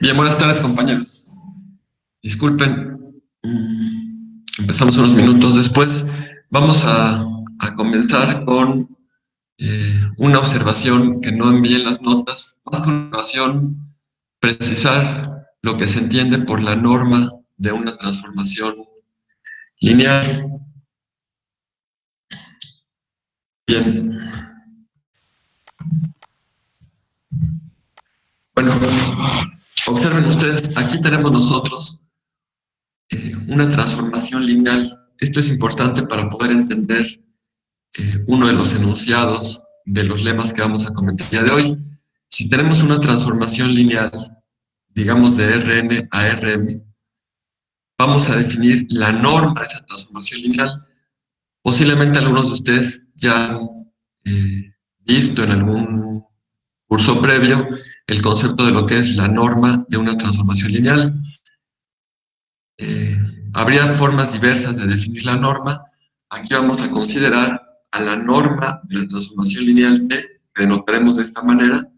Bien, buenas tardes, compañeros. Disculpen, empezamos unos minutos después. Vamos a comenzar con una observación que no envié en las notas, más que una observación, precisar lo que se entiende por la norma de una transformación lineal. Bien, bueno, observen ustedes, aquí tenemos nosotros una transformación lineal. Esto es importante para poder entender uno de los enunciados de los lemas que vamos a comentar el día de hoy. Si tenemos una transformación lineal, digamos de Rn a Rm, vamos a definir la norma de esa transformación lineal. Posiblemente algunos de ustedes ya han visto en algún curso previo el concepto de lo que es la norma de una transformación lineal. Eh, Habría formas diversas de definir la norma. Aquí vamos a considerar a la norma de la transformación lineal T, que denotaremos de esta manera,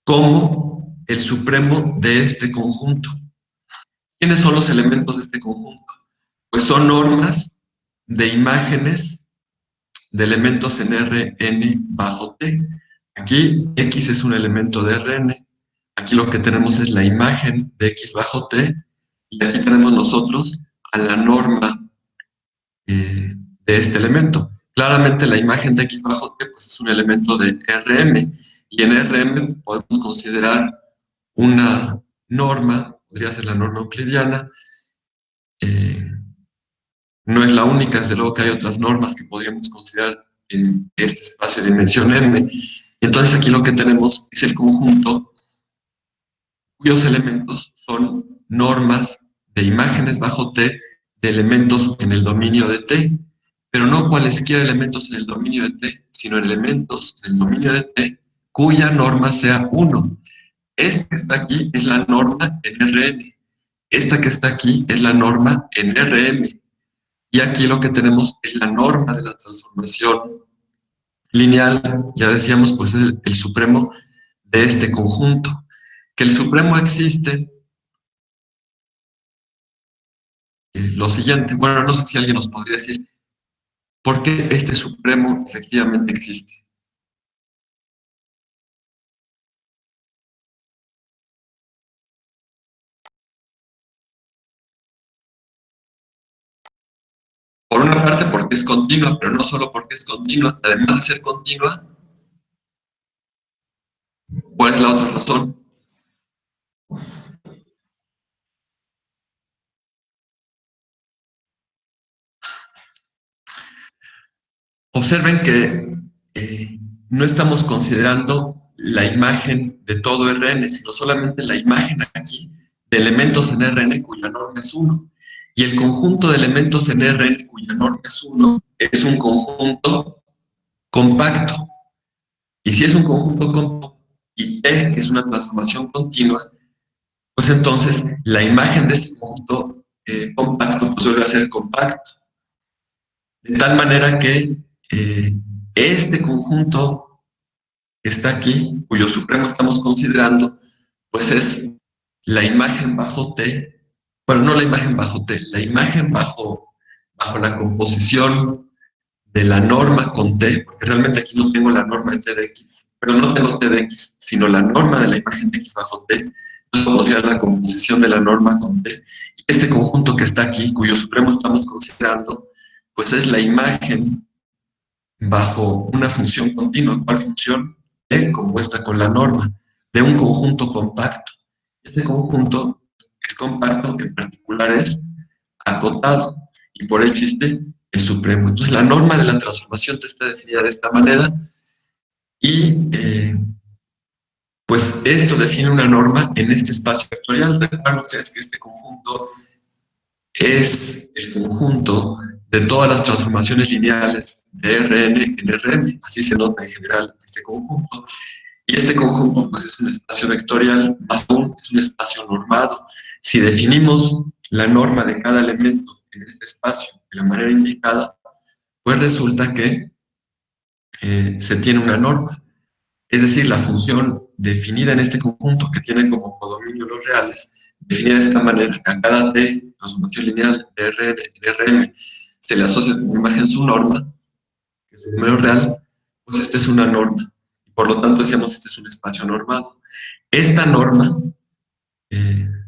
como el supremo de este conjunto. ¿Quiénes son los elementos de este conjunto? Pues son normas de imágenes de elementos en Rn bajo T. Aquí X es un elemento de Rn, aquí lo que tenemos es la imagen de X bajo T, y aquí tenemos nosotros a la norma de este elemento. Claramente la imagen de X bajo T pues, es un elemento de Rm, y en Rm podemos considerar una norma, podría ser la norma euclidiana. eh, no es la única, desde luego que hay otras normas que podríamos considerar en este espacio de dimensión m. Entonces aquí lo que tenemos es el conjunto cuyos elementos son normas de imágenes bajo T de elementos en el dominio de T, pero no cualesquiera elementos en el dominio de T, sino elementos en el dominio de T cuya norma sea 1. Esta que está aquí es la norma en Rn. Esta que está aquí es la norma en Rm. Y aquí lo que tenemos es la norma de la transformación lineal. Ya decíamos, pues es el supremo de este conjunto. Que el supremo existe, lo siguiente. Bueno, no sé si alguien nos podría decir por qué este supremo efectivamente existe. Por una parte, porque es continua, pero no solo porque es continua. Además de ser continua, ¿cuál es la otra razón? Observen que no estamos considerando la imagen de todo Rn, sino solamente la imagen aquí de elementos en Rn cuya norma es 1. Y el conjunto de elementos en Rn cuya norma es 1 es un conjunto compacto. Y si es un conjunto compacto y T es una transformación continua, pues entonces la imagen de este conjunto compacto pues vuelve a ser compacto. De tal manera que este conjunto que está aquí, cuyo supremo estamos considerando, pues es la imagen bajo T, bueno, no la imagen bajo T, la imagen bajo la composición de la norma con T, porque realmente aquí no tengo la norma de T de X, pero no tengo T de X, sino la norma de la imagen de X bajo T. Entonces vamos a considerar la composición de la norma con T. Y este conjunto que está aquí, cuyo supremo estamos considerando, pues es la imagen bajo una función continua. ¿Cuál función? E compuesta con la norma de un conjunto compacto. Ese conjunto es compacto, en particular es acotado, y por ahí existe el supremo. Entonces la norma de la transformación está definida de esta manera, y pues esto define una norma en este espacio vectorial. Recuerden ustedes que este conjunto es el conjunto de todas las transformaciones lineales de Rn en Rm. Así se nota en general este conjunto. Y este conjunto pues, es un espacio vectorial, más aún es un espacio normado. Si definimos la norma de cada elemento en este espacio de la manera indicada, pues resulta que se tiene una norma. Es decir, la función definida en este conjunto que tiene como codominio los reales, definida de esta manera, que a cada t, transformación lineal de Rm, se le asocia como imagen su norma, que es el número real, pues esta es una norma. Por lo tanto, decíamos, este es un espacio normado. Esta norma,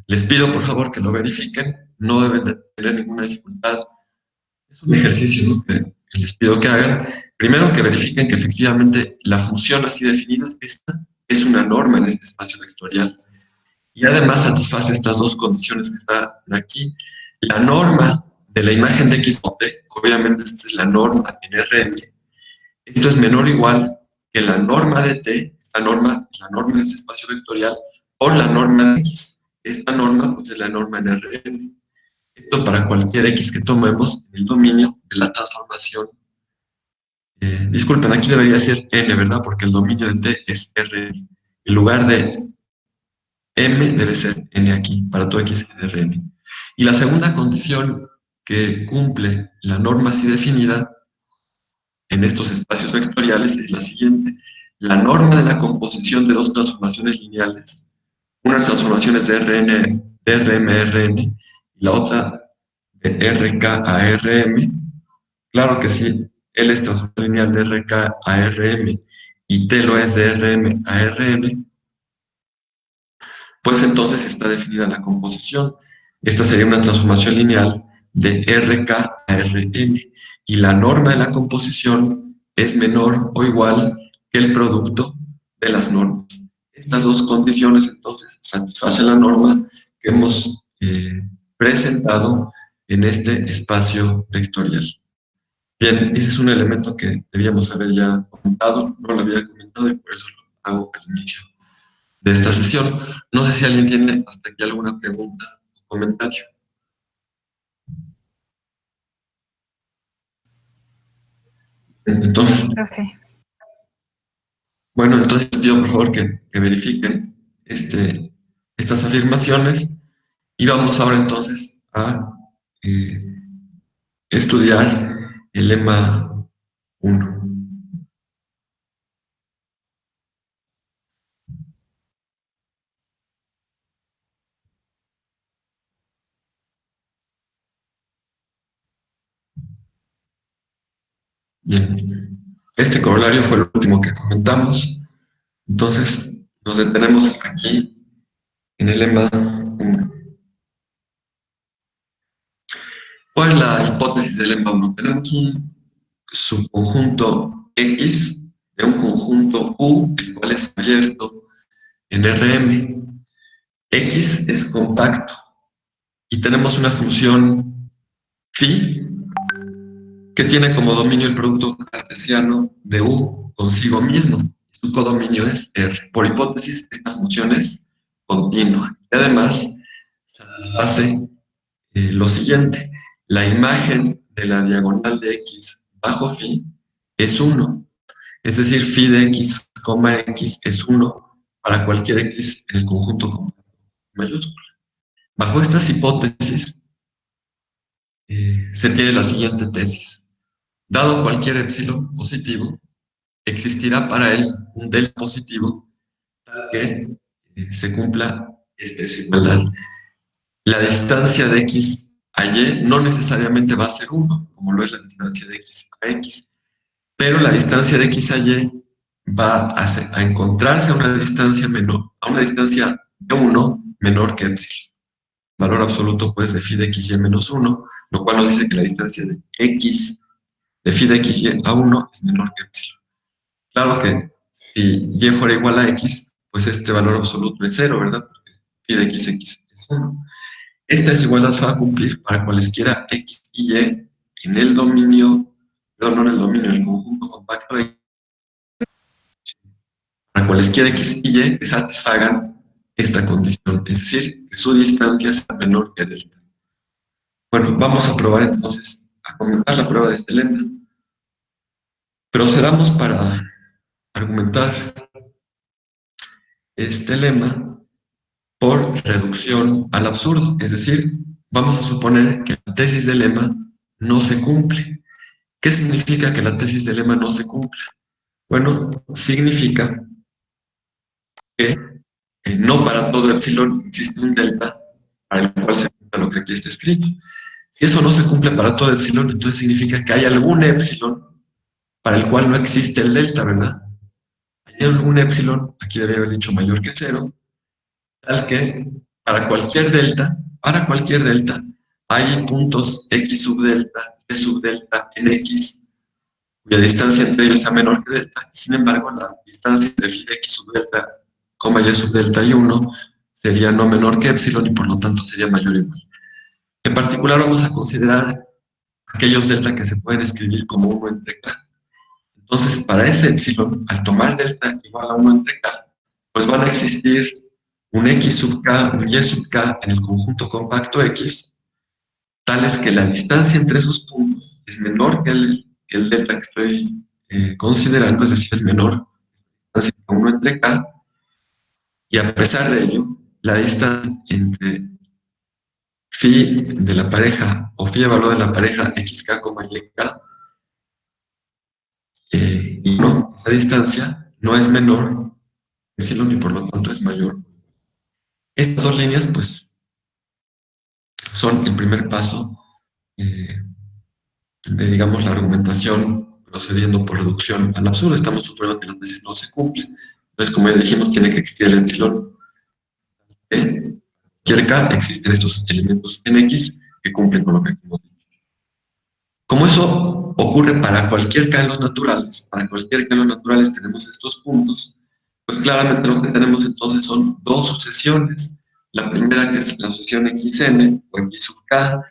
les pido por favor que lo verifiquen, no deben de tener ninguna dificultad. Es un ejercicio, ¿no?, que les pido que hagan. Primero, que verifiquen que efectivamente la función así definida, esta, es una norma en este espacio vectorial. Y además satisface estas dos condiciones que están aquí. La norma de la imagen de X o P, obviamente esta es la norma en Rm, esto es menor o igual que la norma de T, esta norma, la norma en este espacio vectorial, por la norma de X. Esta norma, pues, es la norma en Rm. Esto para cualquier X que tomemos en el dominio de la transformación. Disculpen, aquí debería ser N, ¿verdad? Porque el dominio de T es Rn. En lugar de M debe ser N aquí, para todo X en Rn. Y la segunda condición que cumple la norma así definida en estos espacios vectoriales es la siguiente. La norma de la composición de dos transformaciones lineales, una transformación es de Rm a Rn, y la otra de Rk a Rm. Claro que sí, L es transformación lineal de Rk a Rm y T lo es de Rm a Rn, pues entonces está definida la composición. Esta sería una transformación lineal de Rk a Rm y la norma de la composición es menor o igual que el producto de las normas. Estas dos condiciones entonces satisfacen la norma que hemos presentado en este espacio vectorial. Bien, ese es un elemento que debíamos haber ya comentado, no lo había comentado y por eso lo hago al inicio de esta sesión. No sé si alguien tiene hasta aquí alguna pregunta o comentario. Entonces, bueno, entonces pido por favor que verifiquen estas afirmaciones y vamos ahora entonces a estudiar el lema 1. Bien, este corolario fue el último que comentamos, entonces nos detenemos aquí en el lema 1. ¿Cuál es la hipótesis del lema 1? Tenemos un subconjunto X de un conjunto U, el cual es abierto en Rm. X es compacto y tenemos una función phi que tiene como dominio el producto cartesiano de U consigo mismo. Su codominio es R. Por hipótesis, esta función es continua. Y además, satisface lo siguiente. La imagen de la diagonal de X bajo phi es 1. Es decir, phi de X, X es 1 para cualquier X en el conjunto compacto mayúscula. Bajo estas hipótesis, se tiene la siguiente tesis. Dado cualquier epsilon positivo, existirá para él un delta positivo tal que se cumpla esta desigualdad. La distancia de X a Y no necesariamente va a ser 1, como lo es la distancia de X a X, pero la distancia de X a Y va a encontrarse a una distancia menor, a una distancia de 1 menor que epsilon. Valor absoluto, pues, de phi de XY menos 1, lo cual nos dice que la distancia de X, de phi de XY a 1 es menor que epsilon. Claro que si Y fuera igual a X, pues este valor absoluto es 0, ¿verdad? Porque phi de XX es 1. Esta desigualdad se va a cumplir para cualesquiera X y Y en el dominio, perdón, no en el dominio, en el conjunto compacto X, para cualesquiera X y Y que satisfagan esta condición, es decir, que su distancia sea menor que delta. Bueno, vamos a probar entonces a comentar la prueba de este lema. Procedamos para argumentar este lema por reducción al absurdo, es decir, vamos a suponer que la tesis del lema no se cumple. ¿Qué significa que la tesis del lema no se cumpla? Bueno, significa que no para todo epsilon existe un delta para el cual se cumpla lo que aquí está escrito. Si eso no se cumple para todo epsilon, entonces significa que hay algún epsilon para el cual no existe el delta, ¿verdad? Hay algún epsilon, aquí debería haber dicho mayor que cero, tal que para cualquier delta, hay puntos x subdelta, c subdelta, en x, cuya distancia entre ellos sea menor que delta. Sin embargo, la distancia entre x subdelta, y subdelta y 1 sería no menor que epsilon y por lo tanto sería mayor o igual. En particular vamos a considerar aquellos delta que se pueden escribir como 1 entre k. Entonces, para ese epsilon, al tomar delta igual a 1 entre k, pues van a existir un x sub k, un y sub k en el conjunto compacto x, tales que la distancia entre esos puntos es menor que el delta que estoy considerando, es decir, es menor que 1 entre k, y a pesar de ello, la distancia entre phi de la pareja o phi evaluado de la pareja xk, yk, y no, esa distancia no es menor que epsilon y por lo tanto es mayor. Estas dos líneas, pues, son el primer paso de, digamos, la argumentación procediendo por reducción al absurdo. Estamos suponiendo que la tesis no se cumple. Entonces, como ya dijimos, tiene que existir el epsilon. En cualquier K existen estos elementos en X que cumplen con lo que hemos dicho. Como eso ocurre para cualquier K en los naturales, para cualquier K en los naturales tenemos estos puntos, pues claramente lo que tenemos entonces son dos sucesiones. La primera que es la sucesión xn o x sub k,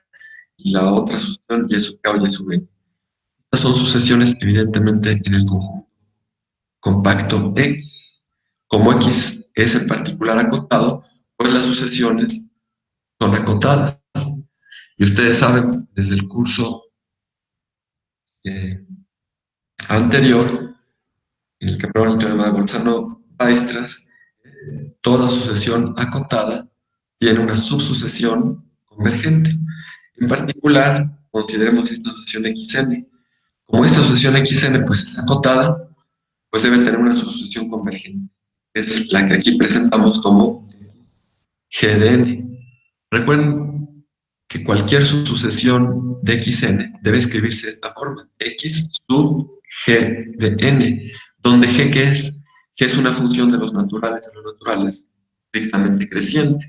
y la otra sucesión y sub k o y sub n. Estas son sucesiones evidentemente en el conjunto compacto X. Como X es en particular acotado, pues las sucesiones son acotadas. Y ustedes saben desde el curso anterior, en el que probaron el teorema de Bolzano-Weierstrass, toda sucesión acotada tiene una subsucesión convergente. En particular, consideremos esta sucesión xn. Como esta sucesión xn pues, es acotada, pues debe tener una subsucesión convergente. Es la que aquí presentamos como g de n. Recuerden que cualquier subsucesión de xn debe escribirse de esta forma: x sub g de n, donde g, ¿qué es? G es una función de los naturales estrictamente creciente.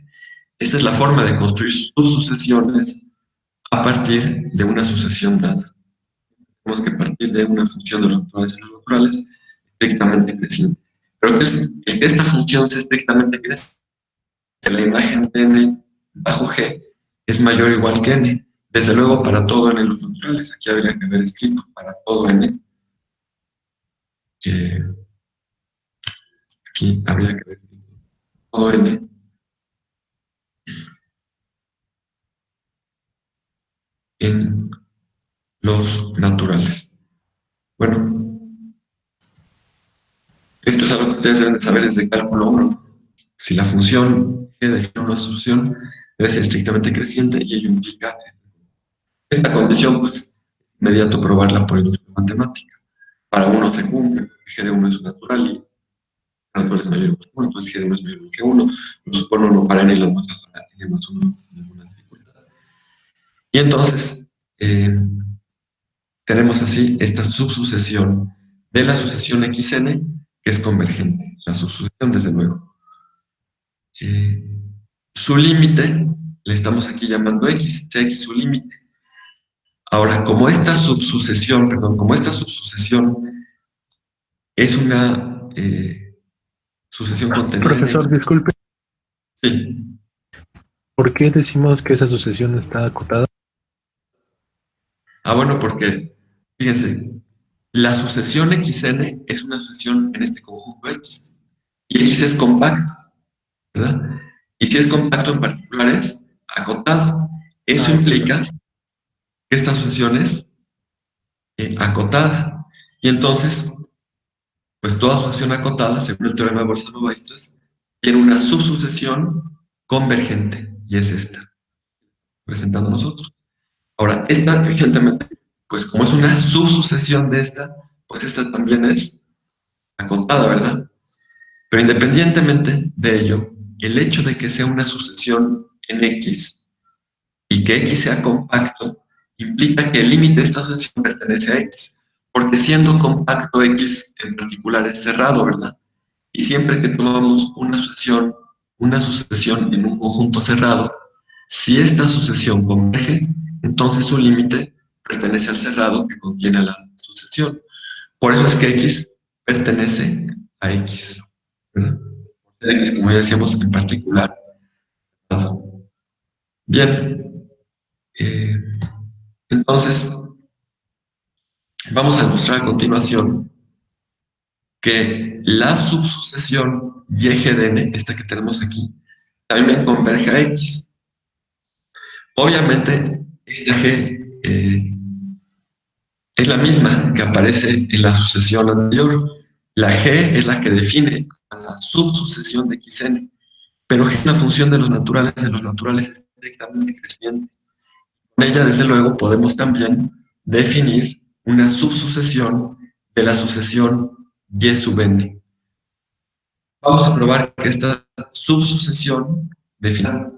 Esta es la forma de construir subsucesiones a partir de una sucesión dada. Tenemos que partir de una función de los naturales estrictamente creciente. Pero que esta función sea estrictamente creciente, la imagen de n bajo g es mayor o igual que n. Desde luego, para todo n los naturales, aquí habría que haber escrito para todo n. Aquí habría que haber escrito todo n en los naturales. Bueno, esto es algo que ustedes deben de saber desde cálculo 1. Si la función g define una solución, debe ser estrictamente creciente y ello implica esta condición, pues, es inmediato probarla por inducción matemática. Para uno se cumple, g de 1 es un natural y el natural es mayor que 1, entonces g de 1 es mayor que 1. Lo supone uno para n y las muestras para n más 1, ninguna dificultad. Y entonces, tenemos así esta subsucesión de la sucesión xn, que es convergente. La subsucesión, desde luego. Su límite, le estamos aquí llamando x, x su límite. Ahora, como esta subsucesión es una sucesión contenida Profesor, en X. disculpe, Sí. ¿por qué decimos que esa sucesión está acotada? Bueno, porque, fíjense, la sucesión xn es una sucesión en este conjunto X. Y X es compacto, ¿verdad? Y si es compacto en particular es acotado. Eso implica que esta sucesión es acotada. Y entonces, pues toda sucesión acotada, según el teorema de Bolzano-Weierstrass, tiene una subsucesión convergente. Y es esta, presentando nosotros. Ahora, esta, evidentemente, pues como es una subsucesión de esta, pues esta también es acotada, ¿verdad? Pero independientemente de ello, el hecho de que sea una sucesión en X y que X sea compacto, implica que el límite de esta sucesión pertenece a X, porque siendo compacto X en particular es cerrado, ¿verdad? Y siempre que tomamos una sucesión en un conjunto cerrado, si esta sucesión converge, entonces su límite pertenece al cerrado que contiene la sucesión. Por eso es que X pertenece a X, ¿verdad? Como ya decíamos, en particular. Bien, eh, entonces vamos a demostrar a continuación que la subsucesión y eje de n, esta que tenemos aquí, también converge a X. Obviamente, esta G es la misma que aparece en la sucesión anterior. La G es la que define a la subsucesión de Xn, pero G es una función de los naturales es estrictamente creciente. Con ella, desde luego, podemos también definir una subsucesión de la sucesión Y sub n. Vamos a probar que esta subsucesión definida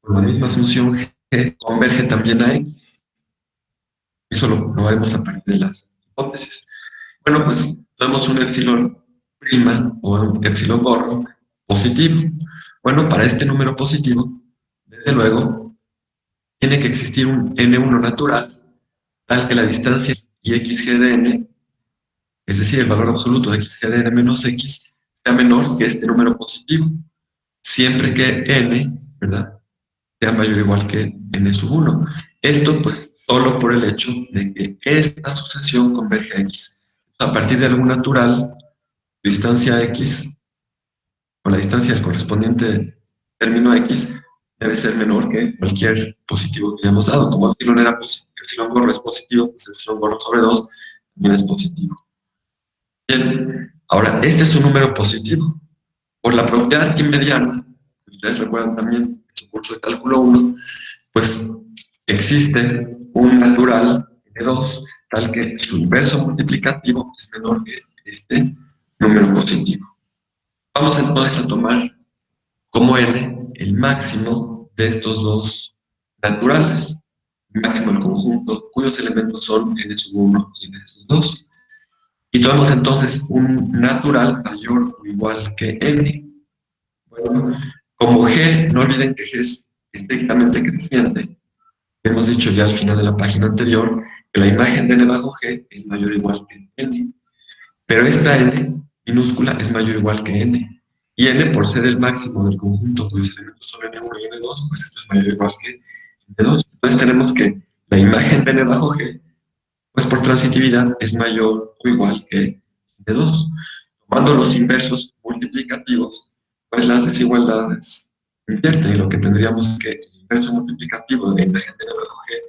por la misma función G converge también a X. Eso lo haremos a partir de las hipótesis. Bueno, pues tenemos un epsilon prima o un epsilon gordo positivo. Bueno, para este número positivo, desde luego, tiene que existir un n1 natural, tal que la distancia y xg de n, es decir, el valor absoluto de xg de n menos x, sea menor que este número positivo, siempre que n, ¿verdad?, sea mayor o igual que n sub 1. Esto, pues, solo por el hecho de que esta sucesión converge a x. A partir de algo natural, distancia x, o la distancia del correspondiente término x, debe ser menor que cualquier positivo que hayamos dado. Como epsilon era positivo, epsilon gorro es positivo, pues epsilon gorro sobre 2 también es positivo. Bien, ahora, este es un número positivo. Por la propiedad quimediana, que ustedes recuerdan también en su curso de cálculo 1, pues existe un natural N2, tal que su inverso multiplicativo es menor que este número positivo. Vamos entonces a tomar como n el máximo de estos dos naturales, el máximo del conjunto, cuyos elementos son n sub 1 y n sub 2. Y tomamos entonces un natural mayor o igual que n. Bueno, como g, no olviden que g es estrictamente creciente. Hemos dicho ya al final de la página anterior que la imagen de n bajo g es mayor o igual que n. Pero esta n minúscula es mayor o igual que n. Y n, por ser el máximo del conjunto cuyos elementos son n1 y n2, pues esto es mayor o igual que n2. Entonces tenemos que la imagen de n bajo g, pues por transitividad, es mayor o igual que n2. Tomando los inversos multiplicativos, pues las desigualdades invierten, y lo que tendríamos es que el inverso multiplicativo de la imagen de n bajo g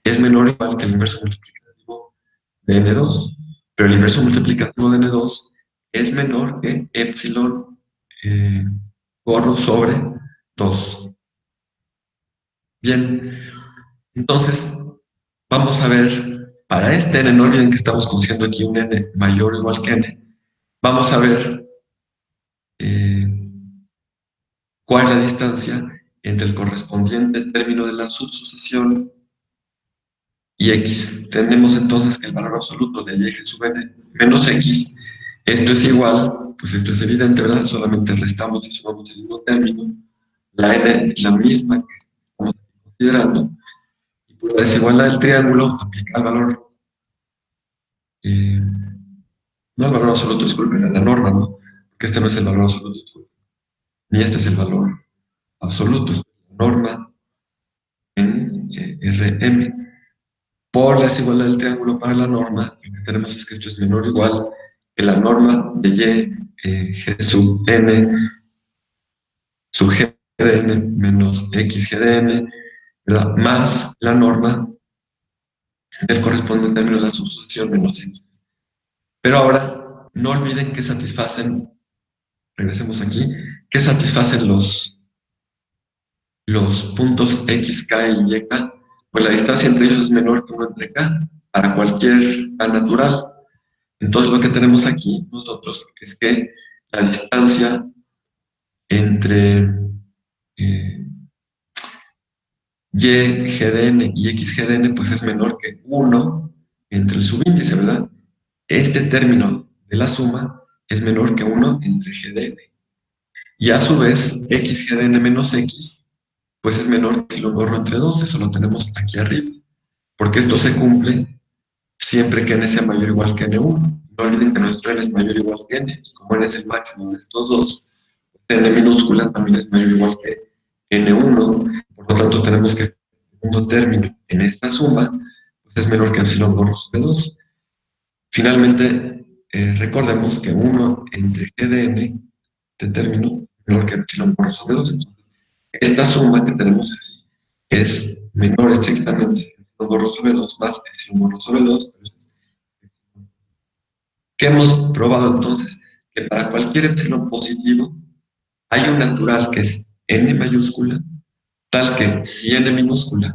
es menor o igual que el inverso multiplicativo de n2. Pero el inverso multiplicativo de n2 es menor que epsilon gorro sobre 2. Bien, entonces vamos a ver, para este n, no olviden que estamos considerando aquí un n mayor o igual que n, vamos a ver cuál es la distancia entre el correspondiente término de la subsucesión y x. Tenemos entonces que el valor absoluto de y eje sub n menos x, esto es igual, pues esto es evidente, ¿verdad? Solamente restamos y sumamos el mismo término. La n es la misma que estamos considerando. Y por la desigualdad del triángulo, aplica el valor, no el valor absoluto, disculpen, a la norma, ¿no? Porque este no es el valor absoluto, disculpen. Ni este es el valor absoluto, es la norma en Rm. Por la desigualdad del triángulo para la norma, lo que tenemos es que esto es menor o igual que la norma de y g sub n sub g de n menos x g de n, ¿verdad?, más la norma del correspondiente término de la subsucesión menos x. Pero ahora, no olviden que satisfacen, regresemos aquí, que satisfacen los puntos x, k y y, k, pues la distancia entre ellos es menor que 1 entre k, para cualquier k natural. Entonces lo que tenemos aquí nosotros es que la distancia entre eh, y GDN y X GDN pues es menor que 1 entre el subíndice, ¿verdad? Este término de la suma es menor que 1 entre GDN. Y a su vez, X GDN menos X, pues es menor que si lo borro entre 2, eso lo tenemos aquí arriba. Porque esto se cumple siempre que n sea mayor o igual que n1. No olviden que nuestro n es mayor o igual que n, y como n es el máximo de estos dos, n minúscula también es mayor o igual que n1, por lo tanto tenemos que este segundo término en esta suma pues es menor que epsilon borro sobre 2. Finalmente, recordemos que 1 entre g de n, este término, menor que epsilon borro sobre 2. Entonces, esta suma que tenemos aquí es menor estrictamente que epsilon borro sobre 2 más epsilon borro sobre 2. ¿Qué hemos probado entonces? Que para cualquier epsilon positivo hay un natural que es n mayúscula, tal que si n minúscula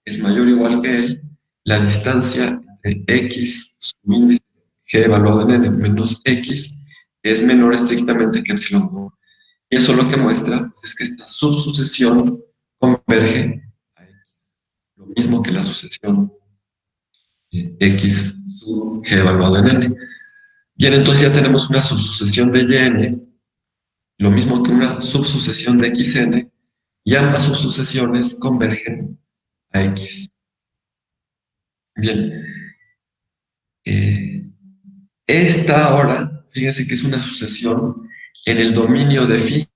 es mayor o igual que él, la distancia entre x, su índice g evaluado en n menos x, es menor estrictamente que epsilon. Y eso lo que muestra es que esta subsucesión converge a x, lo mismo que la sucesión x sub g evaluado en n. Bien, entonces ya tenemos una subsucesión de yn, lo mismo que una subsucesión de xn, y ambas subsucesiones convergen a x. Bien, esta ahora, fíjense que es una sucesión en el dominio de phi,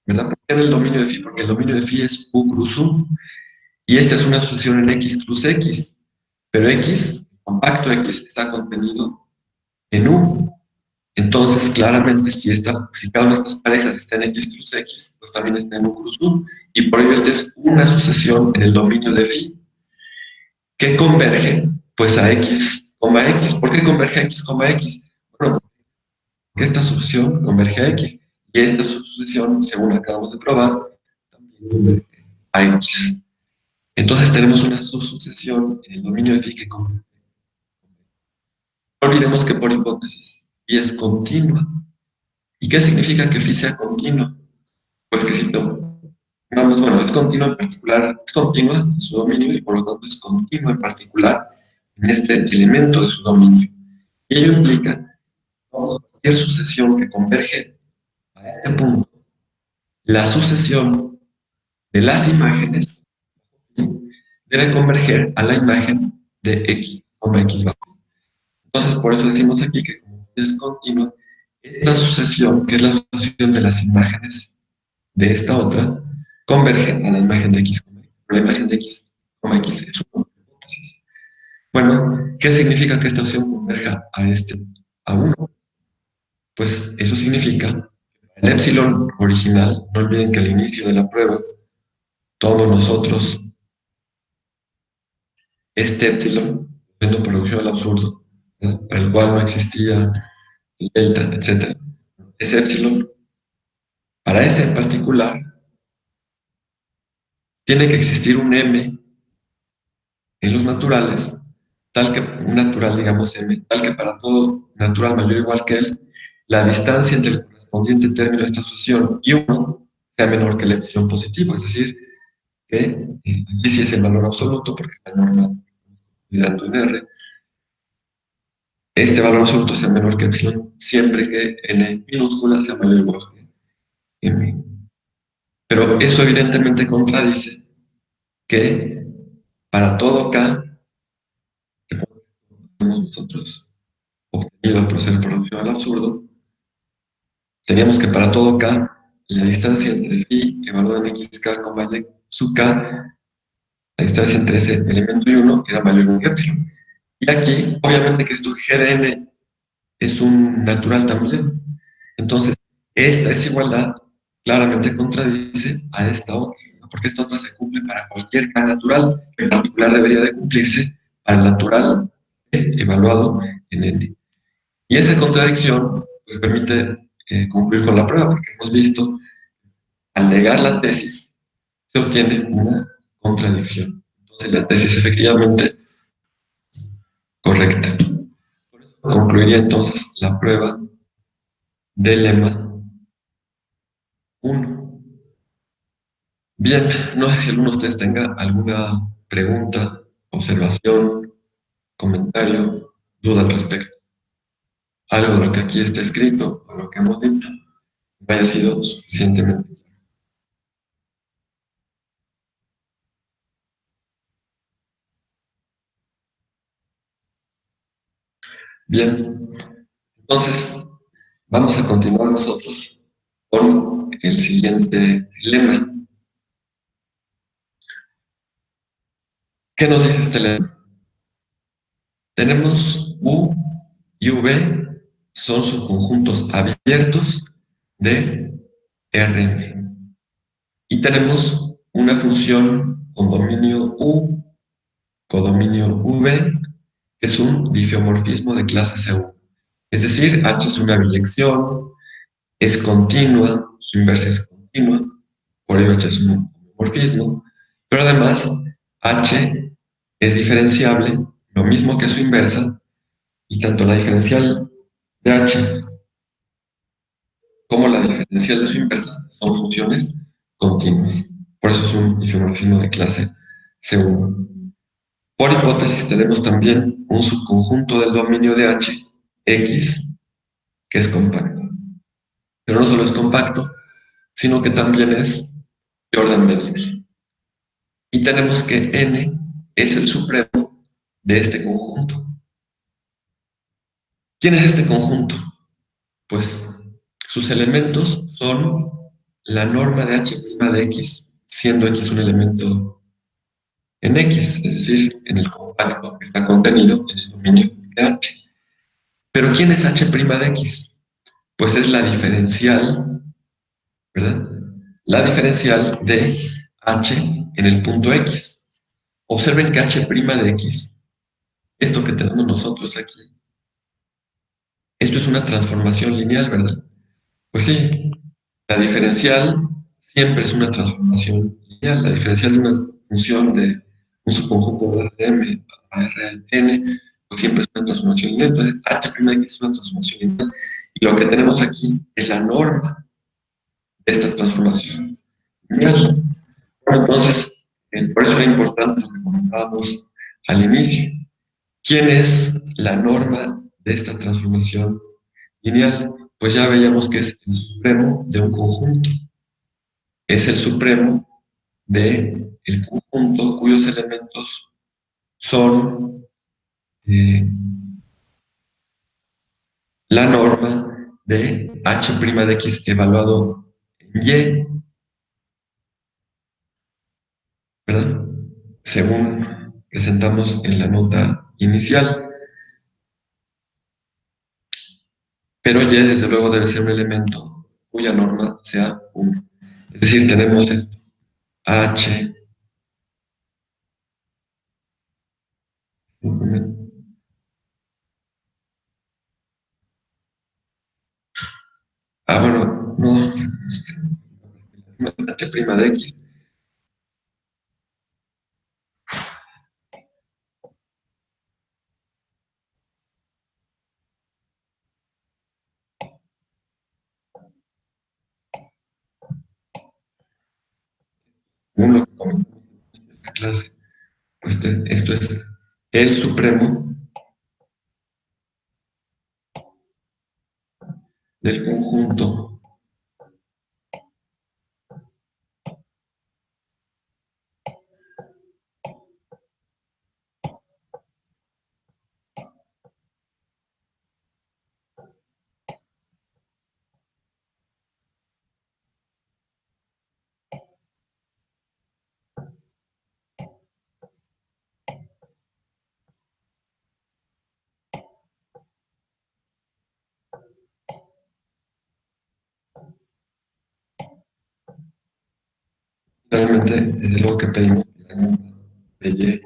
¿verdad? ¿Por qué en el dominio de phi? Porque el dominio de phi es u cruz u, y esta es una sucesión en x cruz x, pero x, compacto x, está contenido en u. Entonces, claramente, si cada una de estas parejas está en x cruz x, pues también está en u cruz u, y por ello esta es una sucesión en el dominio de phi. ¿Qué converge? Pues a x, x. ¿Por qué converge a x, x? Bueno, porque esta sucesión converge a x, y esta sucesión, según acabamos de probar, también converge a x. Entonces tenemos una subsucesión en el dominio de phi que converge. No olvidemos que por hipótesis phi es continua. ¿Y qué significa que phi sea continua? Pues que si tomamos, bueno, es continua en particular, es continua en su dominio y por lo tanto es continua en particular en este elemento de su dominio. Y ello implica que cualquier sucesión que converge a este punto, la sucesión de las imágenes debe converger a la imagen de x, x bajo. Entonces, por eso decimos aquí que como es continua, esta sucesión, que es la sucesión de las imágenes de esta otra, converge a la imagen de x, la imagen de x, x es una hipótesis. Bueno, ¿qué significa que esta opción converja a 1? Pues eso significa el epsilon original. No olviden que al inicio de la prueba, todos nosotros, este epsilon, siendo producción al absurdo, ¿verdad? Para el cual no existía el delta, etc. Ese epsilon, para ese en particular, tiene que existir un m en los naturales, tal que un natural, digamos m, tal que para todo natural mayor o igual que él, la distancia entre el correspondiente término de esta sucesión y 1 sea menor que el epsilon positivo, es decir, que aquí sí es el valor absoluto, porque la norma mirando en R, este valor absoluto sea menor que epsilon, siempre que n minúscula sea mayor o igual que m. Pero eso evidentemente contradice que para todo k, que nosotros obtenido al proceder por producción al absurdo, teníamos que para todo k, la distancia entre phi evaluada en xk, y sub k, la distancia entre ese elemento y 1 era mayor que epsilon. Y aquí, obviamente que esto g de n es un natural también. Entonces, esta desigualdad claramente contradice a esta otra, porque esta otra se cumple para cualquier k natural, que en particular debería de cumplirse al natural evaluado en n. Y esa contradicción pues, permite concluir con la prueba, porque hemos visto, al negar la tesis, se obtiene una contradicción. Entonces, la tesis efectivamente correcta. Concluiría entonces la prueba del lema 1. Bien, no sé si alguno de ustedes tenga alguna pregunta, observación, comentario, duda al respecto. Algo de lo que aquí está escrito o lo que hemos dicho haya sido suficientemente. Bien, entonces vamos a continuar nosotros con el siguiente lema. ¿Qué nos dice este lema? Tenemos U y V son subconjuntos abiertos de Rm. Y tenemos una función con dominio U, codominio V, que es un difeomorfismo de clase C1. Es decir, H es una biyección, es continua, su inversa es continua, por ello H es un homomorfismo, pero además H es diferenciable, lo mismo que su inversa, y tanto la diferencial de H como la diferencial de su inversa son funciones continuas. Por eso es un isomorfismo de clase C1. Por hipótesis tenemos también un subconjunto del dominio de H, X, que es compacto. Pero no solo es compacto, sino que también es de orden medible. Y tenemos que N es el supremo de este conjunto. ¿Quién es este conjunto? Pues sus elementos son la norma de H' de X, siendo X un elemento en X, es decir, en el compacto que está contenido en el dominio de H. Pero ¿quién es H' de X? Pues es la diferencial, ¿verdad? La diferencial de H en el punto X. Observen que H' de X, esto que tenemos nosotros aquí, esto es una transformación lineal, ¿verdad? Pues sí, la diferencial siempre es una transformación lineal. La diferencial de una función de un subconjunto de Rm a Rn, pues siempre es una transformación lineal. Entonces, H' es una transformación lineal. Y lo que tenemos aquí es la norma de esta transformación lineal. Bueno, entonces, por eso era importante lo que comentábamos al inicio. ¿Quién es la norma de esta transformación lineal? Pues ya veíamos que es el supremo de un conjunto. Es el supremo de el conjunto cuyos elementos son eh, la norma de h' de x evaluado en y, ¿verdad? Según presentamos en la nota inicial. Pero y desde luego debe ser un elemento cuya norma sea 1. Es decir, tenemos esto, h. Bueno, no, h' de x. Uno que comentamos en la clase, pues esto es el supremo del conjunto realmente es lo que pedimos la norma de y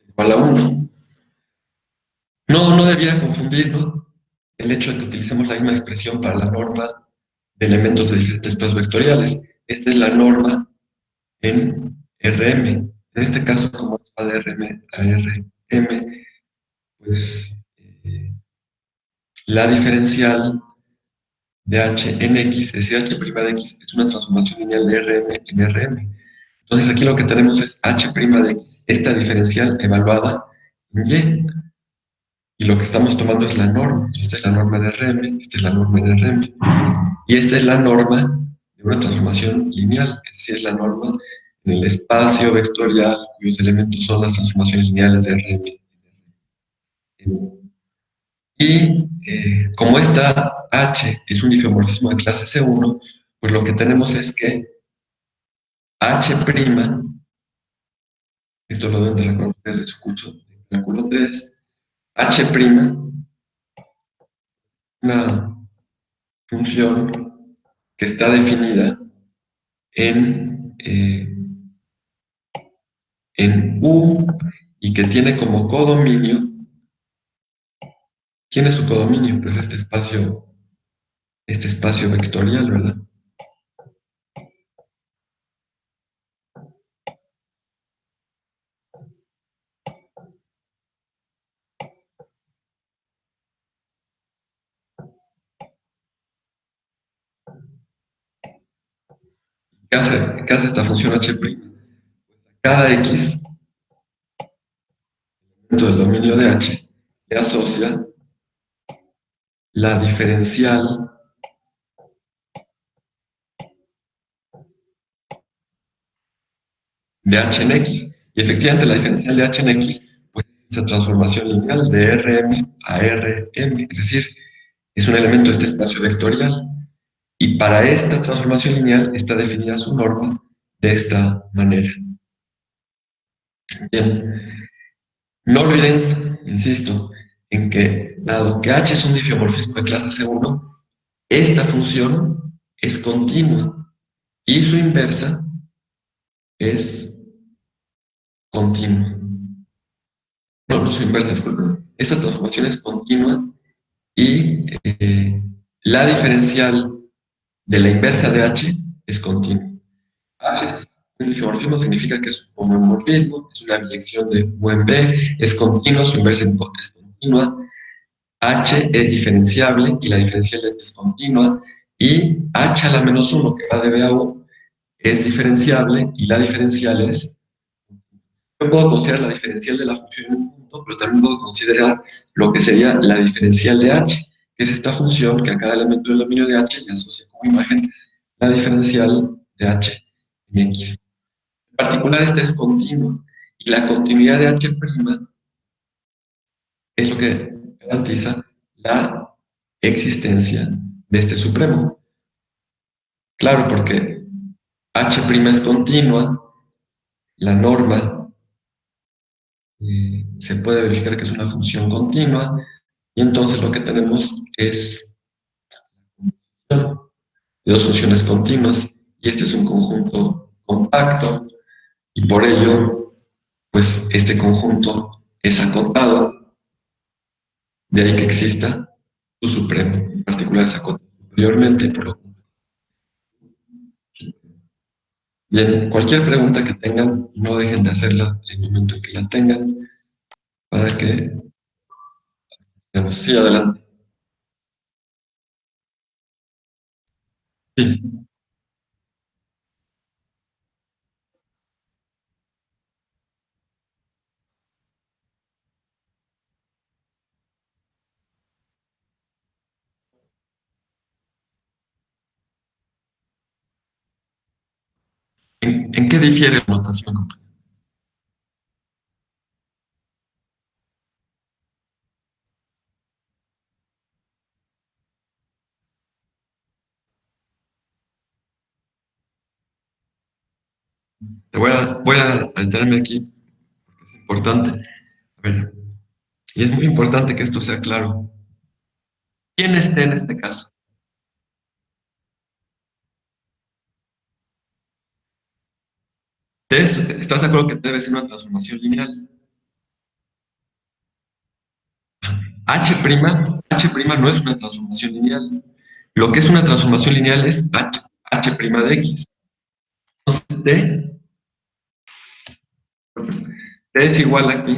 igual a 1. No, no debiera confundir, ¿no? El hecho de que utilicemos la misma expresión para la norma de elementos de diferentes espacios vectoriales. Esta es la norma en Rm, En este caso, como va de RM a RM, pues la diferencial de H en X, es decir, H' de X, es una transformación lineal de RM en RM. Entonces aquí lo que tenemos es H' de X, esta diferencial evaluada en Y. Y lo que estamos tomando es la norma. Esta es la norma de RM, esta es la norma de RM. Y esta es la norma de una transformación lineal, es decir, es la norma en el espacio vectorial cuyos elementos son las transformaciones lineales de RM. Y como esta H es un isomorfismo de clase C1, pues lo que tenemos es que H', esto lo deben de recordar desde su curso de cálculo 3, H', una función que está definida en U y que tiene como codominio, ¿quién es su codominio? Pues este espacio vectorial, ¿verdad? ¿Qué hace esta función H'? Cada X dentro del dominio de H le asocia la diferencial de H en X. Y efectivamente la diferencial de H en X pues, es esa transformación lineal de Rm a Rm, es decir, es un elemento de este espacio vectorial. Y para esta transformación lineal está definida su norma de esta manera. Bien, no olviden, insisto, en que dado que H es un diffeomorfismo de clase C1, esta función es continua y su inversa es continua. No, no su inversa, disculpen. Esta transformación es continua y la diferencial de la inversa de H es continua. Un isomorfismo significa que es un homomorfismo, es una biyección de U en B, es continua, su inversa es continua. H es diferenciable y la diferencial de H es continua. Y H a la menos 1, que va de B a U, es diferenciable y la diferencial es. Yo puedo considerar la diferencial de la función en un punto, pero también puedo considerar lo que sería la diferencial de H, que es esta función que a cada elemento del dominio de H le asocia como imagen la diferencial de H en X. En particular, esta es continua y la continuidad de H' es lo que garantiza la existencia de este supremo. Claro, porque H' es continua, la norma se puede verificar que es una función continua, y entonces lo que tenemos es de dos funciones continuas, y este es un conjunto compacto, y por ello, pues este conjunto es acotado, de ahí que exista su supremo, en particular es acotado superiormente, por lo tanto. Bien, cualquier pregunta que tengan, no dejen de hacerla en el momento en que la tengan, para que, digamos, sí, adelante. Sí. ¿En qué difiere la notación, compañero? Voy a detenerme aquí, porque es importante. A ver, y es muy importante que esto sea claro. ¿Quién esté en este caso? ¿Estás de acuerdo que debe ser una transformación lineal? H' no es una transformación lineal. Lo que es una transformación lineal es H' de X. Entonces, D T es igual aquí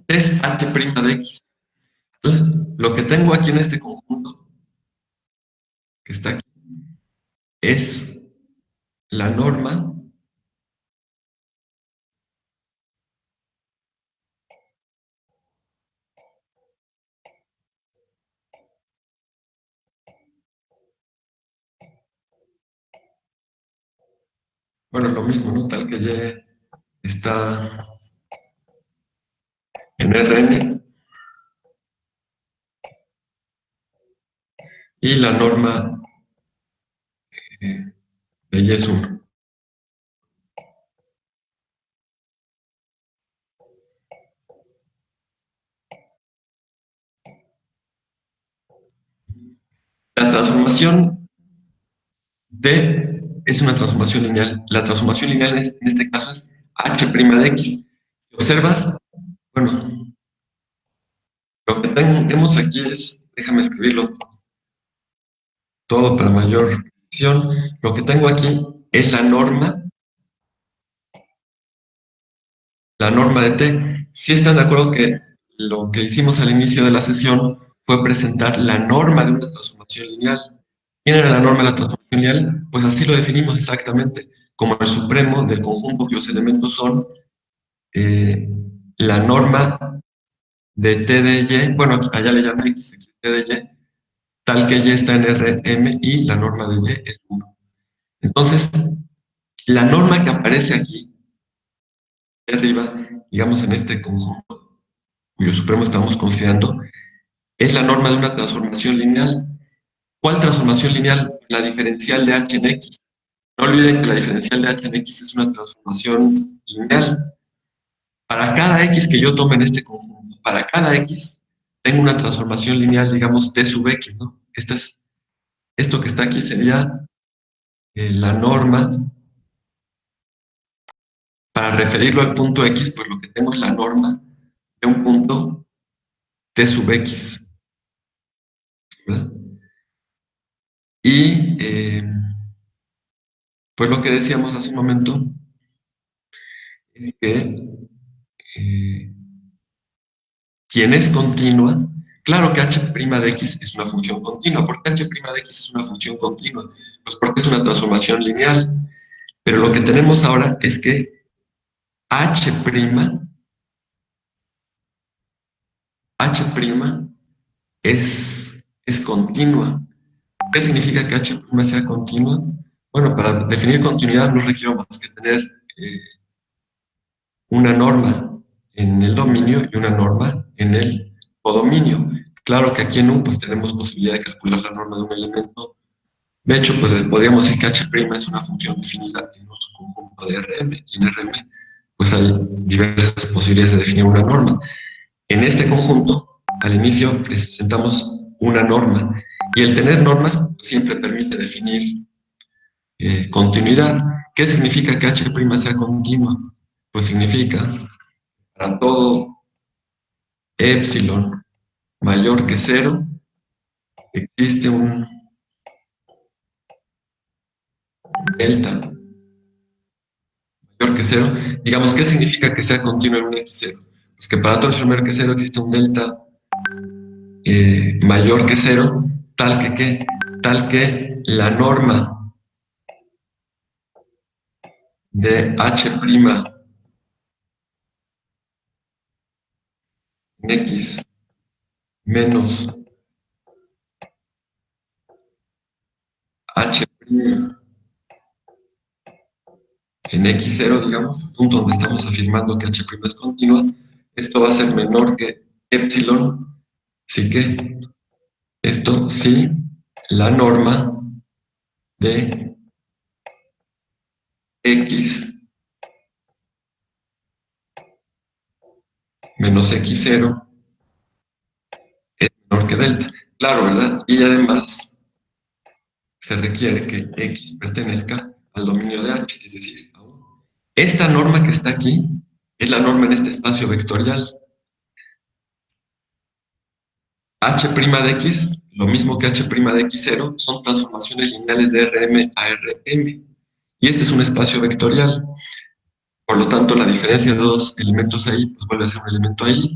es h' de x. Entonces, lo que tengo aquí en este conjunto, que está aquí, es la norma, bueno, lo mismo, ¿no? Tal que y está en Rn y la norma de y es 1. La transformación D es una transformación lineal. La transformación lineal en este caso es h' de x. Si observas, bueno, lo que tenemos aquí es, déjame escribirlo todo para mayor precisión. Lo que tengo aquí es la norma de t. Si están de acuerdo que lo que hicimos al inicio de la sesión fue presentar la norma de una transformación lineal. ¿Quién era la norma de la transformación lineal? Pues así lo definimos exactamente, como el supremo del conjunto cuyos elementos son eh, la norma de t de y, bueno, allá le llamé x, aquí t de y, tal que y está en Rm y la norma de y es 1. Entonces, la norma que aparece aquí, arriba, digamos en este conjunto, cuyo supremo estamos considerando, es la norma de una transformación lineal. ¿Cuál transformación lineal? La diferencial de h en x. No olviden que la diferencial de h en x es una transformación lineal. Para cada x que yo tome en este conjunto, para cada x, tengo una transformación lineal, digamos, t sub x, ¿no? Esto que está aquí sería la norma. Para referirlo al punto x, pues lo que tengo es la norma de un punto t sub x, ¿verdad? Y pues lo que decíamos hace un momento es que eh, quien es continua, claro que h' de x es una función continua. ¿Por qué h' de x es una función continua? Pues porque es una transformación lineal. Pero lo que tenemos ahora es que h', h' es continua. ¿Qué significa que h' sea continua? Bueno, para definir continuidad no requiero más que tener eh, una norma en el dominio y una norma en el codominio. Claro que aquí en U pues tenemos posibilidad de calcular la norma de un elemento. De hecho, pues podríamos decir que h' es una función definida en un conjunto de Rm, y en Rm pues hay diversas posibilidades de definir una norma. En este conjunto, al inicio presentamos una norma, y el tener normas siempre permite definir continuidad. ¿Qué significa que h' sea continua? Pues significa para todo epsilon mayor que cero, existe un delta mayor que cero. Digamos, ¿qué significa que sea continuo en un x0? Pues que para todo epsilon mayor que cero existe un delta mayor que cero, tal que ¿qué? Tal que la norma de h' en x menos h' en x0, digamos, el punto donde estamos afirmando que h' es continua, esto va a ser menor que epsilon, así que esto sí, la norma de x menos x0 es menor que delta. Claro, ¿verdad? Y además se requiere que x pertenezca al dominio de H, es decir, esta norma que está aquí es la norma en este espacio vectorial. H' de X, lo mismo que H' de X0, son transformaciones lineales de Rm a Rm. Y este es un espacio vectorial. Por lo tanto, la diferencia de dos elementos ahí, pues vuelve a ser un elemento ahí,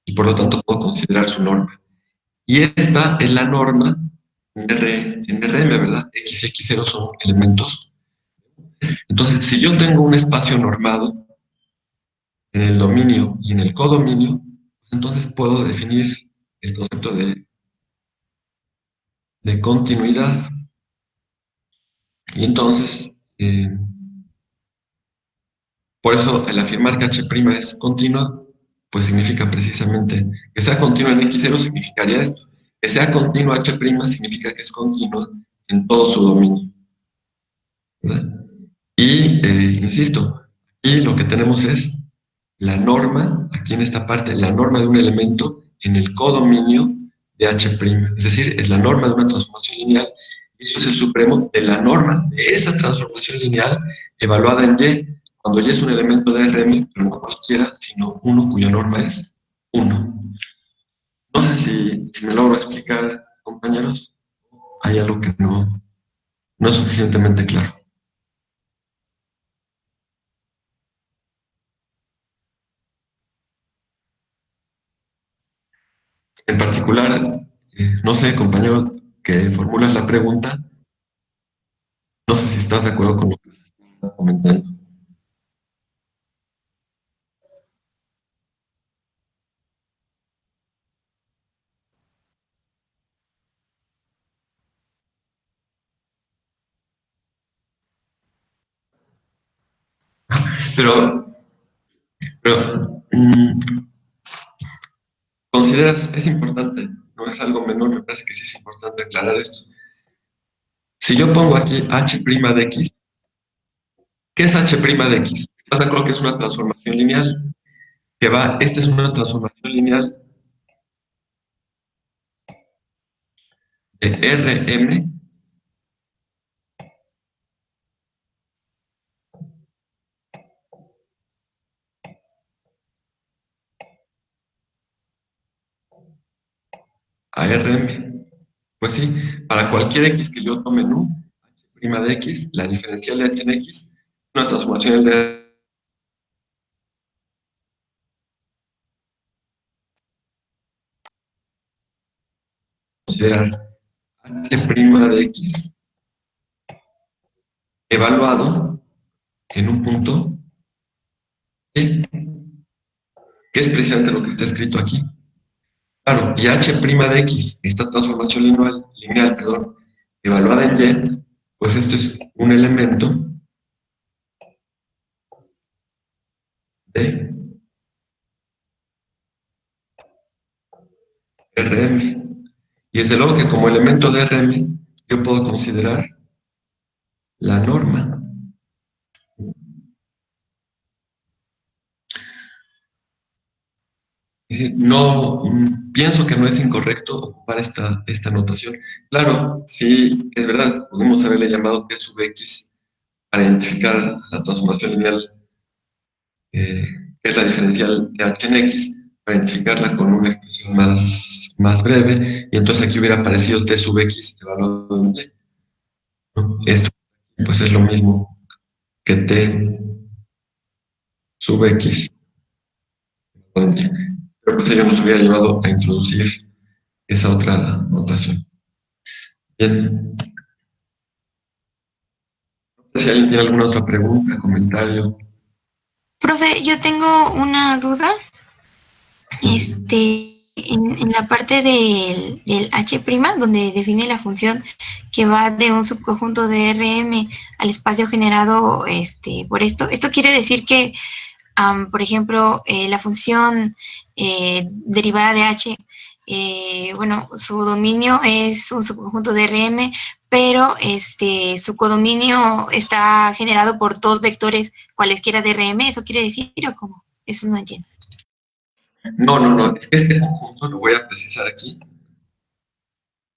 y por lo tanto puedo considerar su norma. Y esta es la norma en Rm, ¿verdad? X y X0 son elementos. Entonces, si yo tengo un espacio normado en el dominio y en el codominio, pues entonces puedo definir el concepto de continuidad. Y entonces, por eso el afirmar que H' es continua, pues significa precisamente que sea continua en X0 significaría esto. Que sea continua H' significa que es continua en todo su dominio, ¿verdad? Y, insisto, aquí lo que tenemos es la norma, aquí en esta parte, la norma de un elemento en el codominio de H', es decir, es la norma de una transformación lineal, y eso es el supremo de la norma de esa transformación lineal evaluada en Y, cuando Y es un elemento de Rm, pero no cualquiera, sino uno cuya norma es 1. No sé si me logro explicar, compañeros, hay algo que no es suficientemente claro. En particular, no sé, compañero, que formulas la pregunta, no sé si estás de acuerdo con lo que está comentando. Pero, pero consideras, es importante, no es algo menor, me parece que sí es importante aclarar esto. Si yo pongo aquí H' de X, ¿qué es H' de X? ¿Estás de acuerdo que es una transformación lineal? Que va, esta es una transformación lineal de Rm a Rm. Pues sí, para cualquier X que yo tome en U, H' de X, la diferencial de H en X, es una transformación de considerar H' de X evaluado en un punto E, que es precisamente lo que está escrito aquí. Claro, y H' de X, esta transformación lineal, perdón, evaluada en Y, pues esto es un elemento de Rm. Y desde luego que como elemento de Rm, yo puedo considerar la norma. Es decir, no, pienso que no es incorrecto ocupar esta notación. Claro, sí, es verdad, podemos haberle llamado T sub X para identificar la transformación lineal, eh, que es la diferencial de H en X, para identificarla con una expresión más breve, y entonces aquí hubiera aparecido T sub X evaluado en Y, ¿no? Esto pues es lo mismo que T sub X evaluado en Y. Pero pues ello nos hubiera llevado a introducir esa otra notación. Bien, si alguien tiene alguna otra pregunta, comentario. Profe, yo tengo una duda. En la parte del H', donde define la función que va de un subconjunto de Rm al espacio generado por esto quiere decir que, por ejemplo, la función derivada de H, bueno, su dominio es un subconjunto de Rm, pero su codominio está generado por dos vectores cualesquiera de Rm. ¿Eso quiere decir o cómo? Eso no entiendo. No, es que este conjunto lo voy a precisar aquí.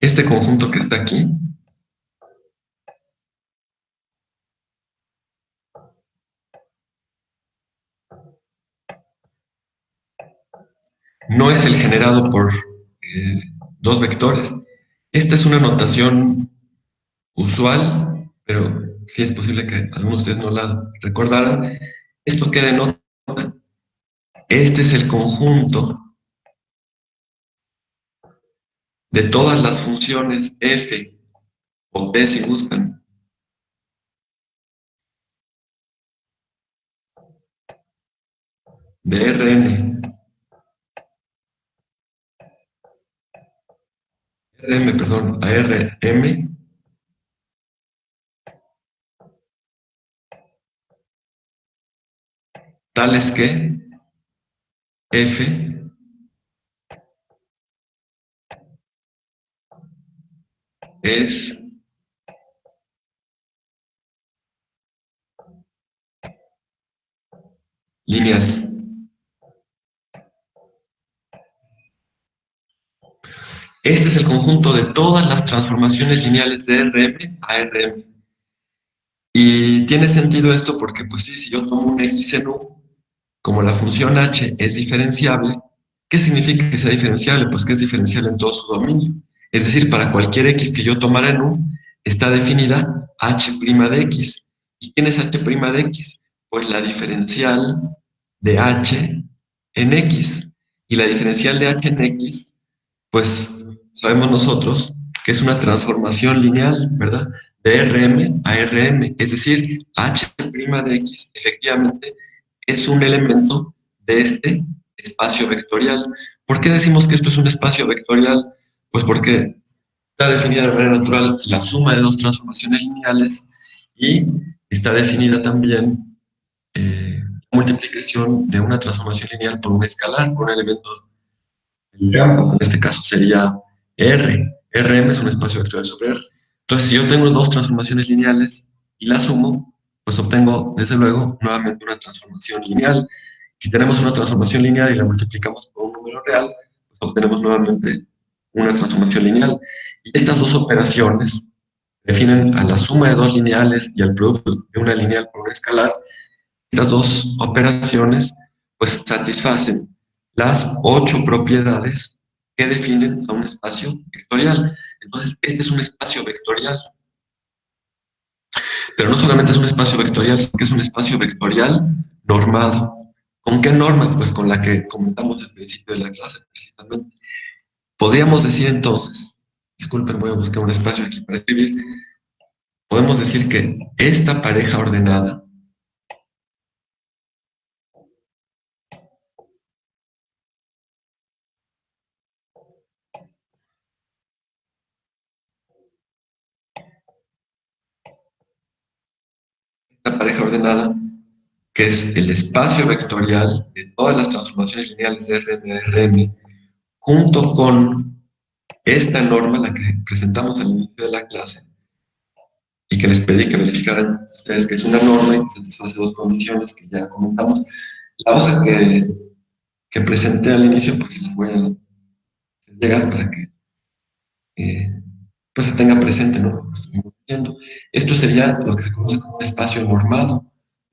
Este conjunto que está aquí no es el generado por dos vectores. Esta es una notación usual, pero sí es posible que algunos de ustedes no la recordaran. ¿Esto qué denota? Este es el conjunto de todas las funciones f o t si gustan, de perdón, a Rm, tales que f es lineal. Este es el conjunto de todas las transformaciones lineales de Rm a Rm. Y tiene sentido esto porque, pues sí, si yo tomo un x en u, como la función h es diferenciable, ¿qué significa que sea diferenciable? Pues que es diferenciable en todo su dominio. Es decir, para cualquier x que yo tomara en u, está definida h' de x. ¿Y quién es h' de x? Pues la diferencial de h en x. Y la diferencial de h en x, pues sabemos nosotros que es una transformación lineal, ¿verdad? De Rm a Rm, es decir, h' de x efectivamente es un elemento de este espacio vectorial. ¿Por qué decimos que esto es un espacio vectorial? Pues porque está definida de manera natural la suma de dos transformaciones lineales y está definida también la multiplicación de una transformación lineal por un escalar, por un elemento del campo. En este caso sería R. Rm es un espacio vectorial sobre R. Entonces, si yo tengo dos transformaciones lineales y las sumo, pues obtengo, desde luego, nuevamente una transformación lineal. Si tenemos una transformación lineal y la multiplicamos por un número real, pues obtenemos nuevamente una transformación lineal. Y estas dos operaciones definen a la suma de dos lineales y al producto de una lineal por una escalar. Estas dos operaciones pues satisfacen las 8 propiedades que definen a un espacio vectorial. Entonces, este es un espacio vectorial, pero no solamente es un espacio vectorial, sino que es un espacio vectorial normado. ¿Con qué norma? Pues con la que comentamos al principio de la clase, precisamente. Podríamos decir entonces, disculpen, voy a buscar un espacio aquí para escribir, podemos decir que esta pareja ordenada, esta pareja ordenada que es el espacio vectorial de todas las transformaciones lineales de Rn a Rm, junto con esta norma, la que presentamos al inicio de la clase, y que les pedí que verificaran ustedes que es una norma y que satisface dos condiciones que ya comentamos. La hoja que presenté al inicio, pues se las voy a llegar para que pues se tenga presente, ¿no? Lo que estuvimos diciendo. Esto sería lo que se conoce como un espacio normado.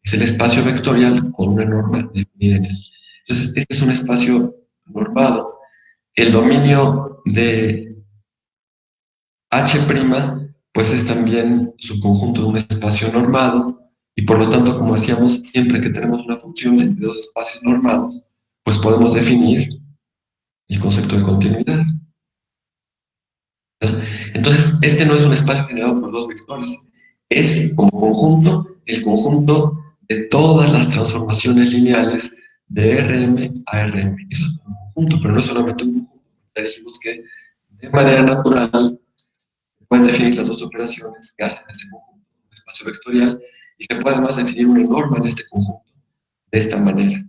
Es el espacio vectorial con una norma definida en él. Entonces, este es un espacio normado. El dominio de H', pues es también su conjunto de un espacio normado, y por lo tanto, como decíamos, siempre que tenemos una función entre dos espacios normados, pues podemos definir el concepto de continuidad. Entonces, este no es un espacio generado por dos vectores, es como conjunto el conjunto de todas las transformaciones lineales de Rm a Rm. Eso es un conjunto, pero no es solamente un conjunto. Ya dijimos que de manera natural pueden definir las dos operaciones que hacen este conjunto, un espacio vectorial, y se puede además definir una norma en este conjunto de esta manera.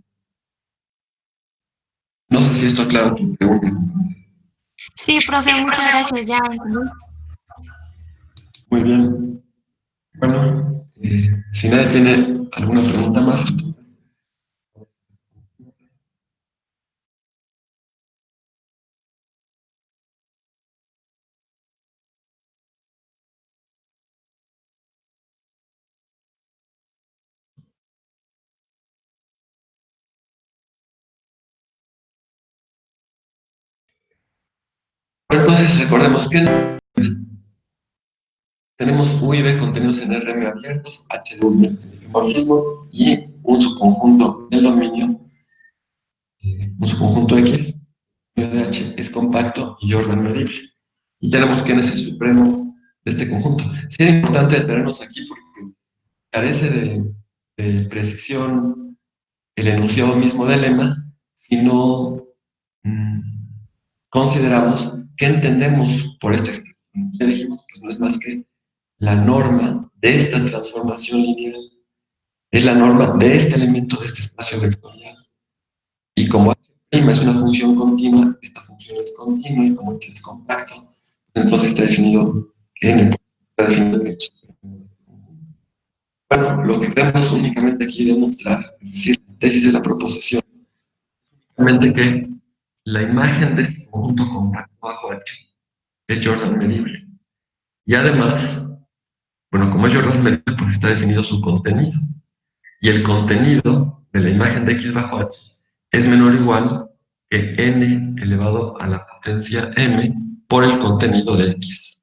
No sé si esto aclara tu pregunta. Sí, profe, muchas gracias, ya entendí. Muy bien. Bueno, si nadie tiene alguna pregunta más, Entonces recordemos que tenemos U y B contenidos en Rm abiertos, H de un dimorfismo y un subconjunto del dominio, un subconjunto X, de H es compacto y Jordan medible. Y tenemos quién es el supremo de este conjunto. Sí es importante detenernos aquí porque carece de precisión el enunciado mismo del lema si no mm, consideramos qué entendemos por esta expresión. Ya dijimos, pues no es más que la norma de esta transformación lineal, es la norma de este elemento de este espacio vectorial. Y como h' es una función continua, esta función es continua y como x es compacto, entonces está definido n, está definido h. Bueno, lo que queremos únicamente aquí demostrar, es decir, la tesis de la proposición, únicamente que la imagen de este conjunto compacto bajo h es Jordan medible. Y además, bueno, como es Jordan medible, pues está definido su contenido. Y el contenido de la imagen de x bajo h es menor o igual que n elevado a la potencia m por el contenido de x.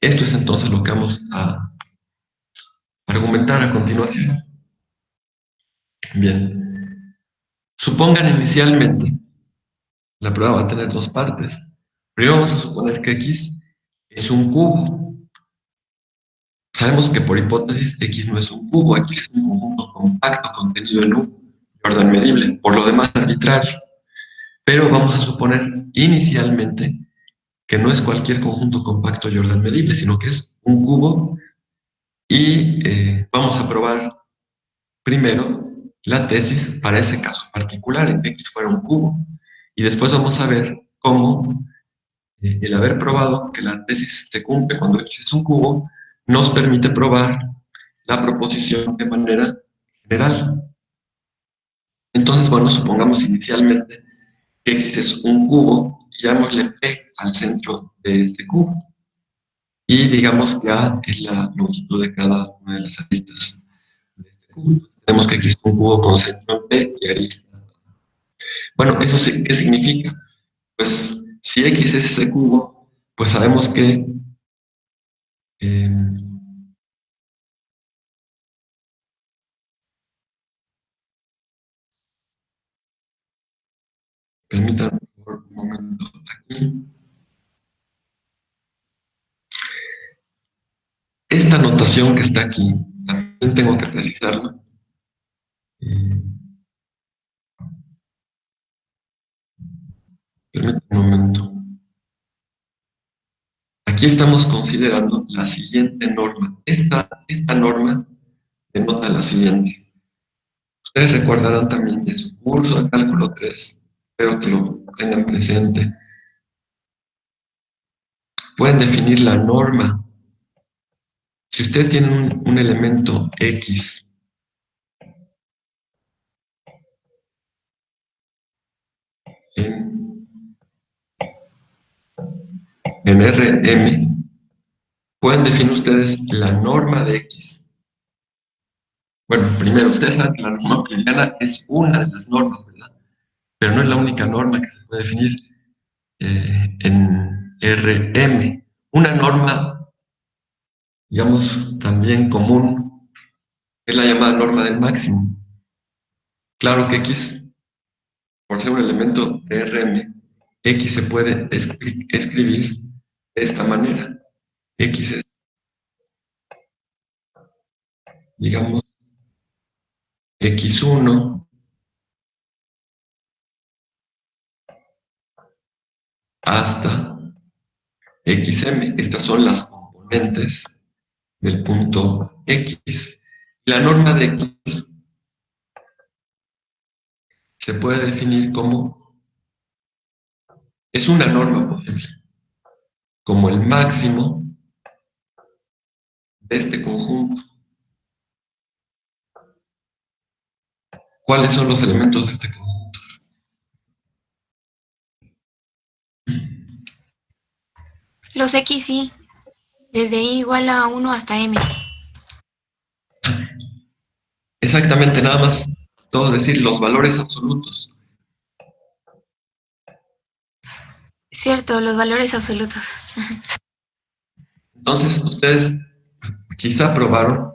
Esto es entonces lo que vamos a argumentar a continuación. Bien, supongan inicialmente, la prueba va a tener dos partes. Primero vamos a suponer que x es un cubo. Sabemos que por hipótesis x no es un cubo, x es un conjunto compacto contenido en U, Jordan medible, por lo demás arbitrario. Pero vamos a suponer inicialmente que no es cualquier conjunto compacto Jordan medible, sino que es un cubo y vamos a probar primero la tesis para ese caso particular, en que X fuera un cubo. Y después vamos a ver cómo el haber probado que la tesis se cumple cuando X es un cubo nos permite probar la proposición de manera general. Entonces, bueno, supongamos inicialmente que X es un cubo y llamémosle P al centro de este cubo. Y digamos que A es la longitud de cada una de las aristas de este cubo. Tenemos que X es un cubo con centro en P y arista. Bueno, ¿eso qué significa? Pues si X es ese cubo, pues sabemos que eh, permítanme por un momento aquí. Esta notación que está aquí, también tengo que precisarla. Permítanme un momento. Aquí estamos considerando la siguiente norma. Esta norma denota la siguiente. Ustedes recordarán también de su curso de cálculo 3, espero que lo tengan presente. Pueden definir la norma. Si ustedes tienen un elemento X en Rm, pueden definir ustedes la norma de X. Bueno, primero, ustedes saben que la norma euclidiana es una de las normas, ¿verdad? Pero no es la única norma que se puede definir en Rm. Una norma, digamos, también común, es la llamada norma del máximo. Claro que X, por ser un elemento de Rm, X se puede escribir de esta manera. X es, digamos, X1 hasta Xm. Estas son las componentes del punto X. La norma de X se puede definir como, es una norma posible, como el máximo de este conjunto. ¿Cuáles son los elementos de este conjunto? Los X y desde I igual a 1 hasta M. Exactamente, nada más todo decir los valores absolutos. Cierto, los valores absolutos. Entonces, ustedes quizá probaron,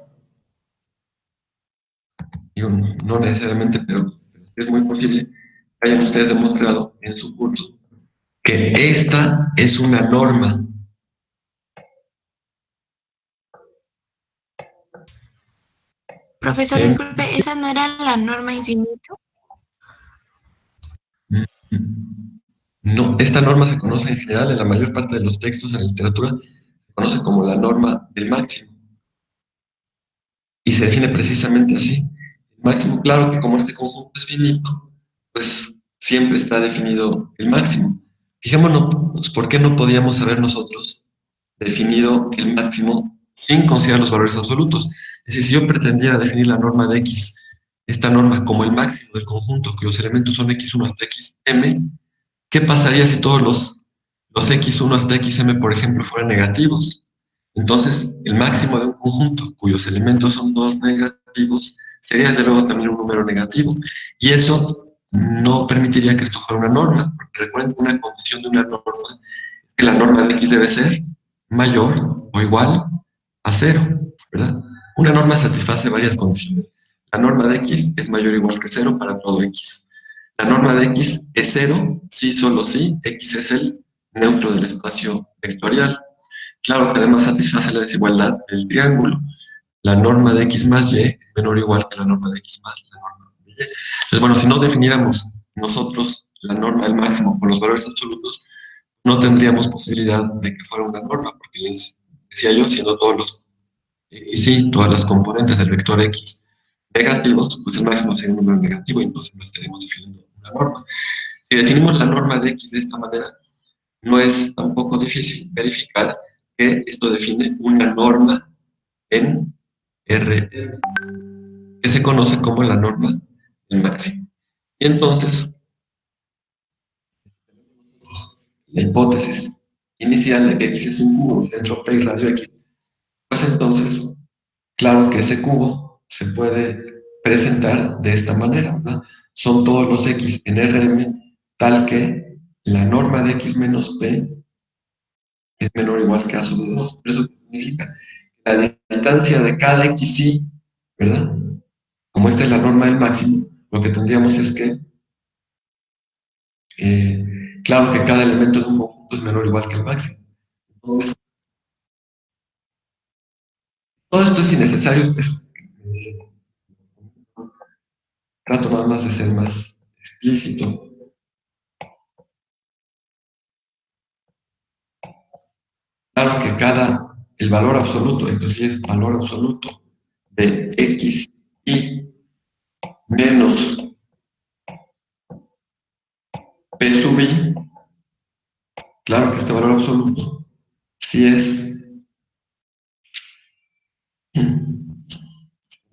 digo, no necesariamente, pero es muy posible que hayan ustedes demostrado en su curso que esta es una norma. Profesor, En, disculpe, ¿esa no era la norma infinito? no, esta norma se conoce en general en la mayor parte de los textos en la literatura, se conoce como la norma del máximo y se define precisamente así. El máximo, claro que como este conjunto es finito, pues siempre está definido el máximo. Fijémonos, pues, ¿por qué no podíamos haber nosotros definido el máximo sin considerar los valores absolutos? Es decir, si yo pretendiera definir la norma de X, esta norma como el máximo del conjunto cuyos elementos son X1 hasta Xm, ¿qué pasaría si todos los X1 hasta Xm, por ejemplo, fueran negativos? Entonces, el máximo de un conjunto cuyos elementos son todos negativos sería desde luego también un número negativo. Y eso no permitiría que esto fuera una norma, porque recuerden que una condición de una norma es que la norma de X debe ser mayor o igual a cero, ¿verdad? Una norma satisface varias condiciones. La norma de X es mayor o igual que cero para todo X. La norma de X es cero si solo si X es el neutro del espacio vectorial. Claro que además satisface la desigualdad del triángulo. La norma de X más Y es menor o igual que la norma de X más la norma de Y. Entonces, bueno, si no definiéramos nosotros la norma del máximo con los valores absolutos, no tendríamos posibilidad de que fuera una norma, porque decía yo, siendo todos los X y todas las componentes del vector X negativos, pues el máximo sería un número negativo y entonces no estaríamos definiendo una norma. Si definimos la norma de X de esta manera, no es tampoco difícil verificar que esto define una norma en R, que se conoce como la norma del máximo. Y entonces, la hipótesis inicial de que X es un cubo, centro P y radio X, pues entonces, claro que ese cubo se puede presentar de esta manera, ¿verdad? Son todos los X en Rm, tal que la norma de X menos P es menor o igual que A sobre 2. ¿Eso qué significa? La distancia de cada XY, ¿verdad? Como esta es la norma del máximo, lo que tendríamos es que, claro que cada elemento de un conjunto es menor o igual que el máximo. Entonces, todo esto es innecesario. Trato nada más de ser más explícito. Claro que el valor absoluto, esto sí es valor absoluto, de X y menos P sub I, claro que este valor absoluto sí es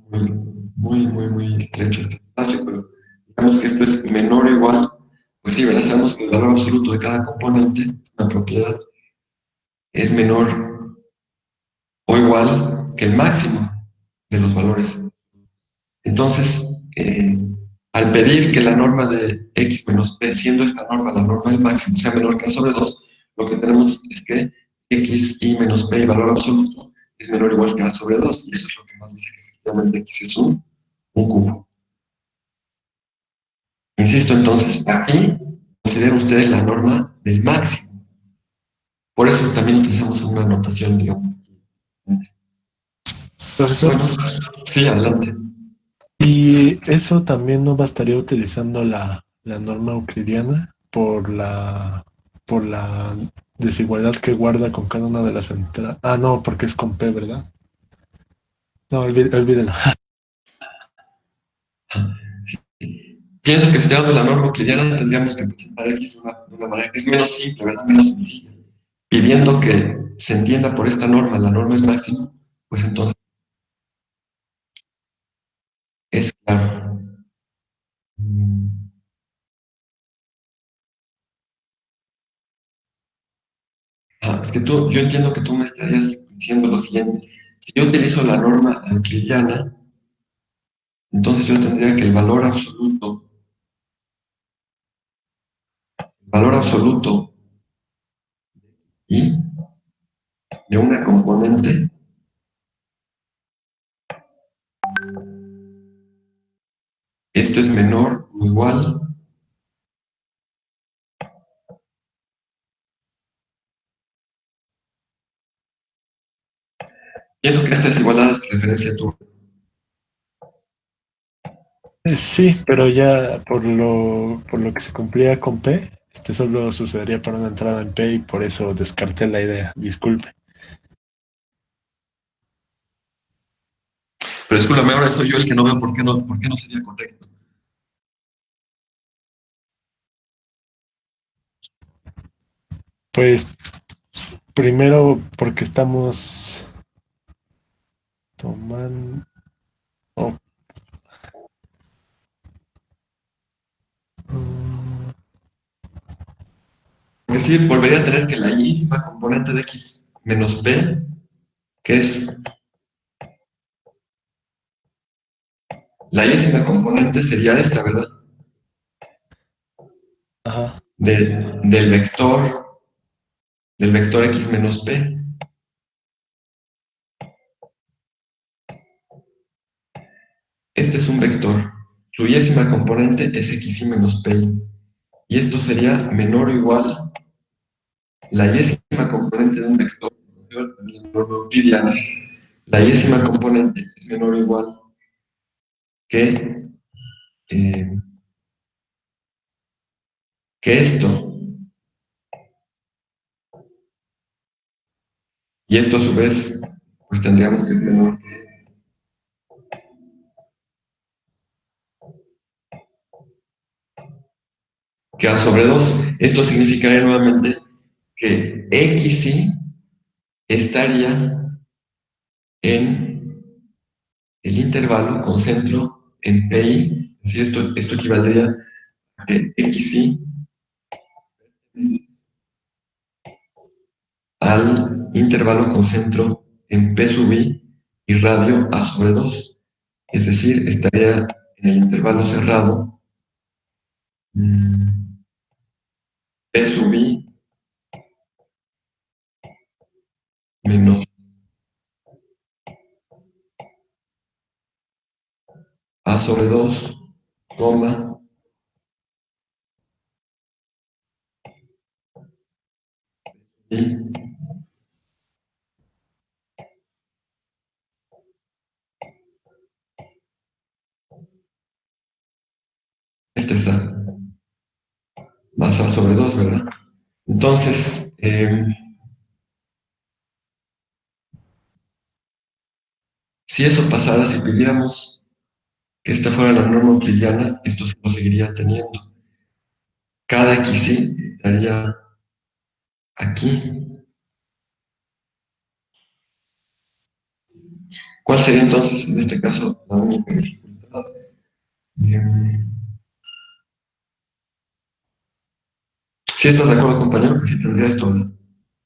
muy estrecho este espacio, pero digamos que esto es menor o igual, pues sí, ¿verdad? Sabemos que el valor absoluto de cada componente, una propiedad, es menor o igual que el máximo de los valores. Entonces, al pedir que la norma de X menos P, siendo esta norma la norma del máximo, sea menor que A sobre 2, lo que tenemos es que X y menos P y valor absoluto es menor o igual que A sobre 2, y eso es lo que nos dice que efectivamente X es un cubo. Insisto, entonces, aquí consideren ustedes la norma del máximo. Por eso también utilizamos una notación, digamos. Profesor, Bueno, sí, adelante. ¿y eso también no bastaría utilizando la norma euclidiana por la desigualdad que guarda con cada una de las entradas? Ah, no, porque es con P, ¿verdad? No, olvídelo. Pienso que si estudiamos la norma euclidiana tendríamos que presentar X de una manera que es menos simple, ¿verdad? Menos sencilla. Pidiendo que se entienda por esta norma, la norma del máximo, pues entonces es claro. Mm, es que yo entiendo que tú me estarías diciendo lo siguiente. Si yo utilizo la norma euclidiana, entonces yo tendría que el valor absoluto y de una componente esto es menor o igual pienso que esta desigualdad es referencia a tu. Sí, pero ya por lo que se cumplía con P, solo sucedería para una entrada en P y por eso descarté la idea. Disculpe. Pero discúlpame, ahora soy yo el que no veo por qué no sería correcto. Pues primero porque estamos tomando... oh, mm, Porque sí, volvería a tener que la y-ísima componente de x menos p, que es la y-ísima componente sería esta, ¿verdad? ajá, Del vector x menos p. Este es un vector. Su y-ísima componente es xy menos pi. Y esto sería menor o igual la y-ísima componente de un vector. La norma euclidiana. La y-ísima componente es menor o igual que, eh, que esto. Y esto a su vez, pues tendríamos que es menor que A sobre 2. Esto significaría nuevamente que xy estaría en el intervalo con centro en pi. Así esto equivaldría a que xy al intervalo con centro en p sub i y radio a sobre 2. Es decir, estaría en el intervalo cerrado p sub i menos a sobre 2, coma, y este es a más a sobre 2, ¿verdad? Entonces, si eso pasara, si pidiéramos que esta fuera la norma euclidiana, esto se lo seguiría teniendo. Cada xy estaría aquí. ¿Cuál sería entonces, en este caso, la única dificultad? Si estás de acuerdo, compañero, que sí tendría esto, ¿verdad?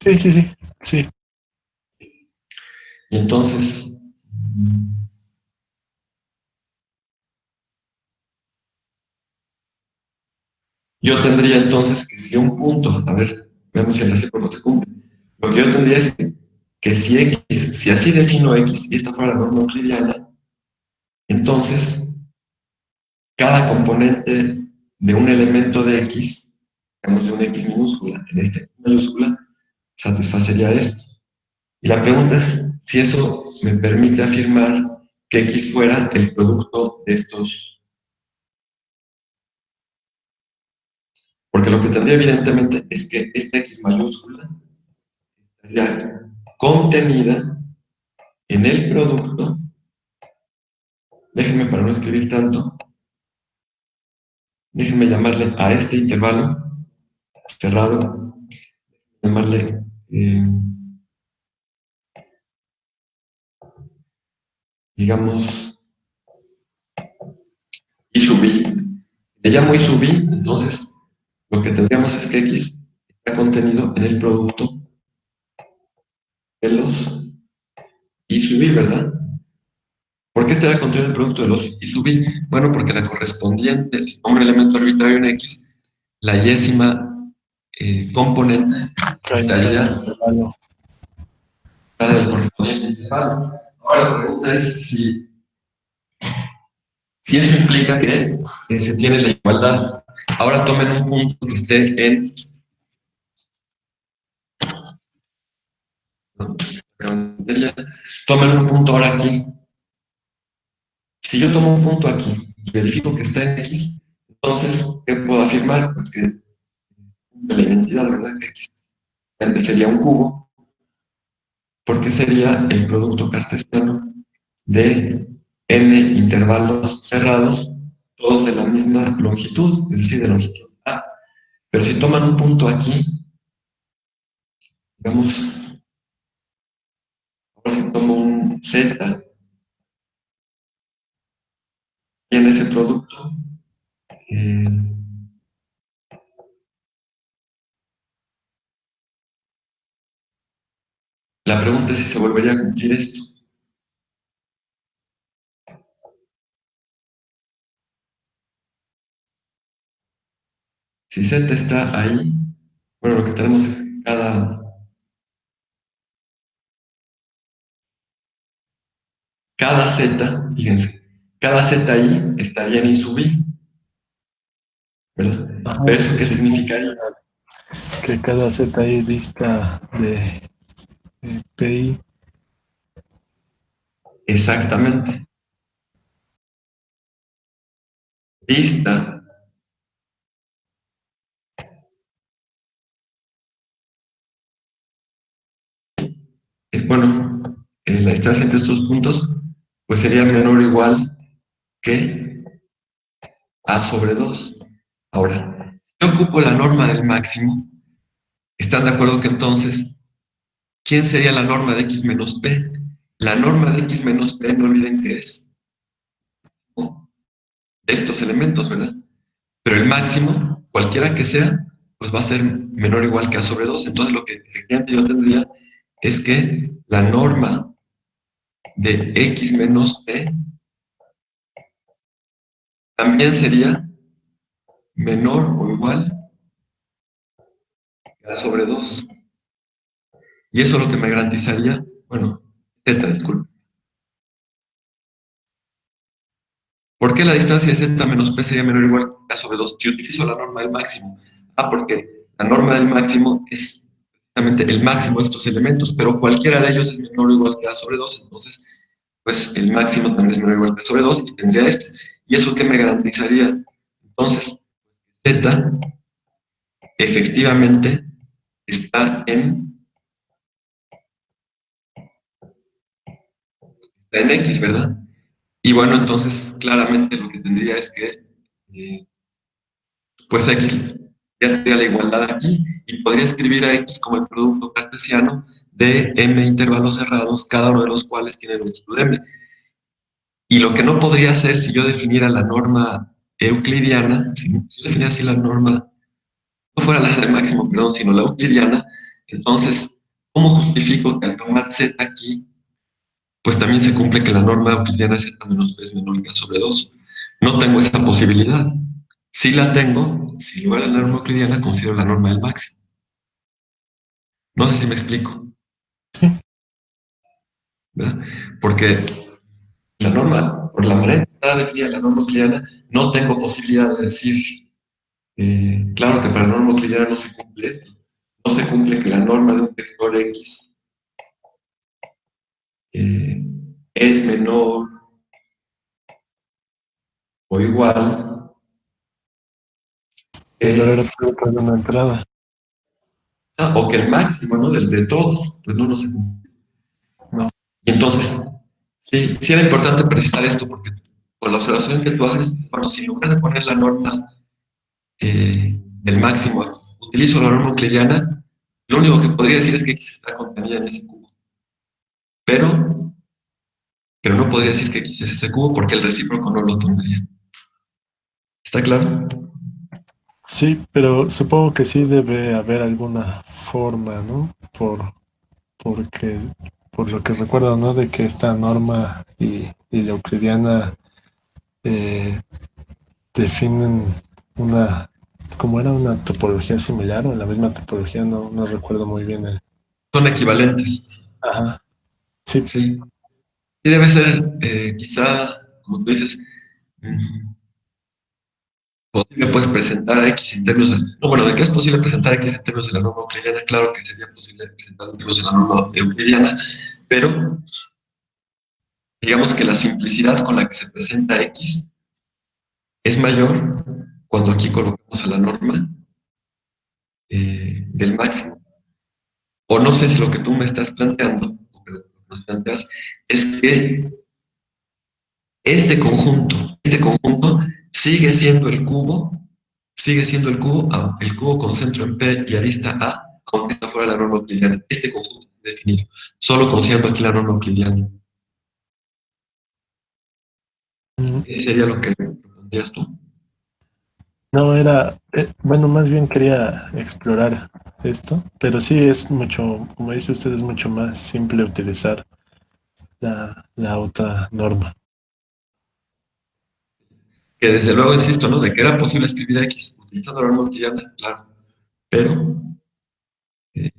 sí, sí, sí, sí. Y entonces, yo tendría entonces que si un punto, a ver, veamos si el recíproco se cumple. Lo que yo tendría es que si x, si así defino x y esta fuera la norma euclidiana, entonces cada componente de un elemento de x, digamos de una x minúscula, en esta x mayúscula, satisfacería esto. Y la pregunta es si eso me permite afirmar que x fuera el producto de estos. Porque lo que tendría evidentemente es que esta x mayúscula estaría contenida en el producto. Déjenme para no escribir tanto, déjenme llamarle a este intervalo cerrado, llamarle digamos y sub i. Le llamo y sub i, entonces lo que tendríamos es que x está contenido en el producto de los y sub i, ¿verdad? ¿Por qué estaría contenido en el producto de los y sub i? Bueno, porque la correspondiente, si pongo un elemento arbitrario en x, la y-ésima componente estaría intervalo. cada del correspondiente intervalo. Ahora la pregunta es si eso implica que se tiene la igualdad. Ahora tomen un punto que esté en... ¿no? Tomen un punto ahora aquí. Si yo tomo un punto aquí y verifico que está en X, entonces, ¿qué puedo afirmar? Pues que la identidad, ¿verdad? Que X sería un cubo, porque sería el producto cartesiano de n intervalos cerrados, todos de la misma longitud, es decir, de longitud A. Pero si toman un punto aquí, digamos, ahora si tomo un Z y en ese producto, eh, la pregunta es si se volvería a cumplir esto. Si Z está ahí, bueno, lo que tenemos es cada Z, fíjense, cada Z ahí estaría en I sub I, ¿verdad? Ajá, Pero eso, ¿qué sí, significaría? que cada ZI dista de PI. Exactamente. Dista es, bueno, la distancia entre estos puntos, pues sería menor o igual que A sobre 2. Ahora, si yo ocupo la norma del máximo, ¿están de acuerdo que entonces, quién sería la norma de X menos P? La norma de X menos P, no olviden que es de estos elementos, ¿verdad? Pero el máximo, cualquiera que sea, pues va a ser menor o igual que A sobre 2. Entonces, lo que efectivamente yo tendría es que la norma de X menos P también sería menor o igual que A sobre 2. Y eso lo que me garantizaría, bueno, Z, disculpe. ¿Por qué la distancia de Z menos P sería menor o igual que A sobre 2? Si utilizo la norma del máximo. Porque la norma del máximo es precisamente el máximo de estos elementos, pero cualquiera de ellos es menor o igual que A sobre 2. Entonces, pues el máximo también es menor o igual que A sobre 2 y tendría este. ¿Y eso qué me garantizaría? Entonces, Z efectivamente está en X, ¿verdad? Y bueno, entonces claramente lo que tendría es que, pues X ya tendría la igualdad aquí y podría escribir a X como el producto cartesiano de m intervalos cerrados, cada uno de los cuales tiene longitud m. Y lo que no podría hacer si yo definiera la norma euclidiana, si yo definiera así la norma, no fuera la del máximo, perdón, sino la euclidiana, entonces, ¿cómo justifico que al tomar z aquí, pues también se cumple que la norma euclidiana z menos b es menor que a sobre 2? No tengo esa posibilidad. Si la tengo, si en lugar de la norma euclidiana considero la norma del máximo. No sé si me explico, ¿verdad? Porque la norma, por la manera que está definida la norma euclidiana, no tengo posibilidad de decir, claro que para la norma euclidiana no se cumple esto. No se cumple que la norma de un vector X eh, es menor o igual El valor que, absoluto de una entrada. o que el máximo, ¿no? De todos, pues no se cumple. No. Y entonces, sí era importante precisar esto porque por la observación que tú haces, bueno, si en lugar de poner la norma del máximo, utilizo la norma euclidiana, lo único que podría decir es que X está contenida en ese cubo. Pero, pero no podría decir que X es ese cubo porque el recíproco no lo tendría. ¿Está claro? Sí, pero supongo que sí debe haber alguna forma, ¿no? Porque, por lo que recuerdo, ¿no? De que esta norma y la euclidiana eh, definen una como era una topología similar o la misma topología, no recuerdo muy bien el. Son equivalentes, Ajá, sí. sí. Y debe ser, quizá, como tú dices, mm, posible puedes presentar a X en términos de, no, bueno, de qué es posible presentar a X en términos de la norma euclidiana, claro que sería posible presentar en términos de la norma euclidiana, pero digamos que la simplicidad con la que se presenta X es mayor cuando aquí colocamos a la norma del máximo. O no sé si lo que tú me estás planteando, o que nos planteas, es que este conjunto sigue siendo el cubo con centro en P y arista A, aunque está fuera de la norma euclidiana. Este conjunto está definido, solo considerando aquí la norma euclidiana. Mm, ¿Qué sería lo que propondrías tú? No, bueno, más bien quería explorar esto, pero sí es mucho, como dice usted, es mucho más simple utilizar la otra norma. Que desde luego insisto, ¿no? De que era posible escribir X utilizando la norma euclidiana, claro, pero eh,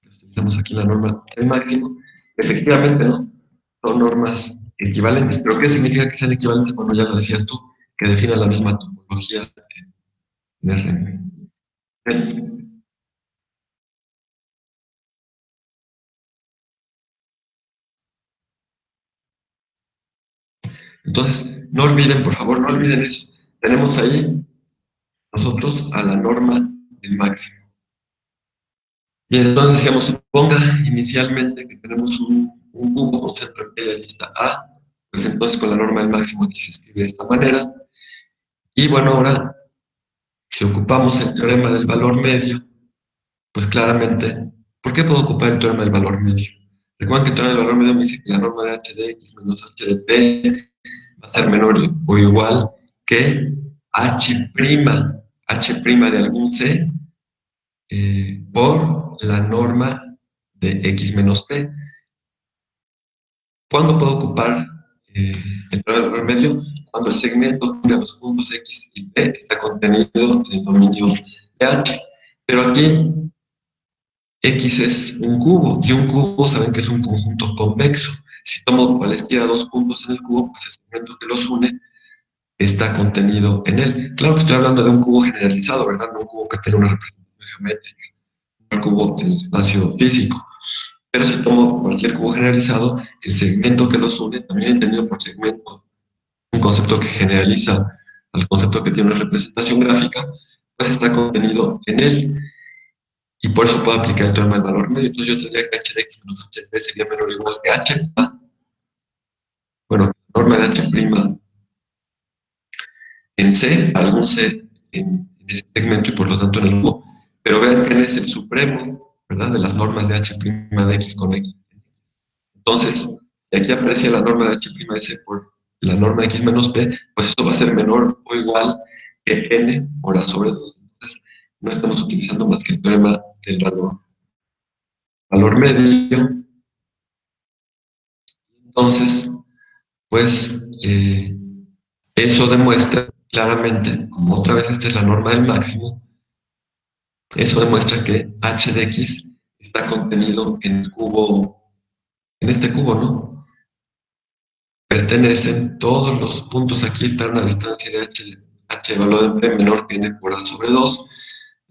utilizamos aquí la norma del máximo. Efectivamente, ¿no? Son normas equivalentes, pero ¿qué significa que sean equivalentes? Bueno, ya lo decías tú, que definen la misma topología en RM. Entonces, no olviden, por favor, no olviden eso. Tenemos ahí nosotros a la norma del máximo. Y entonces decíamos, suponga inicialmente que tenemos un cubo con centro en P de lista A, pues entonces con la norma del máximo aquí se escribe de esta manera. Y bueno, ahora, si ocupamos el teorema del valor medio, pues claramente, ¿por qué puedo ocupar el teorema del valor medio? Recuerden que el teorema del valor medio me dice que la norma de h de x menos h de p va a ser menor o igual que h' de algún c por la norma de x menos p. ¿Cuándo puedo ocupar el teorema del valor medio? Cuando el segmento de los puntos x y p está contenido en el dominio de h. Pero aquí X es un cubo y un cubo saben que es un conjunto convexo. Si tomo cualesquiera dos puntos en el cubo, pues el segmento que los une está contenido en él. Claro que estoy hablando de un cubo generalizado, ¿verdad? No un cubo que tenga una representación geométrica, un cubo en el espacio físico. Pero si tomo cualquier cubo generalizado, el segmento que los une, también entendido por segmento, un concepto que generaliza al concepto que tiene una representación gráfica, pues está contenido en él. Y por eso puedo aplicar el teorema del valor medio. Entonces yo tendría que h de x menos h de p sería menor o igual que h. Bueno, norma de h' en C, algún C en ese segmento y por lo tanto en el cubo. Pero vean que n es el supremo, ¿verdad? De las normas de h' de x con x. Entonces, si aquí aprecia la norma de h' de c por la norma de x menos p, pues eso va a ser menor o igual que n por a sobre 2. Entonces, no estamos utilizando más que el teorema del valor medio. Entonces, pues eso demuestra claramente, como otra vez esta es la norma del máximo, eso demuestra que h de x está contenido en el cubo, en este cubo, ¿no? Pertenecen todos los puntos aquí, están a una distancia de h de valor de p menor que n por a sobre 2.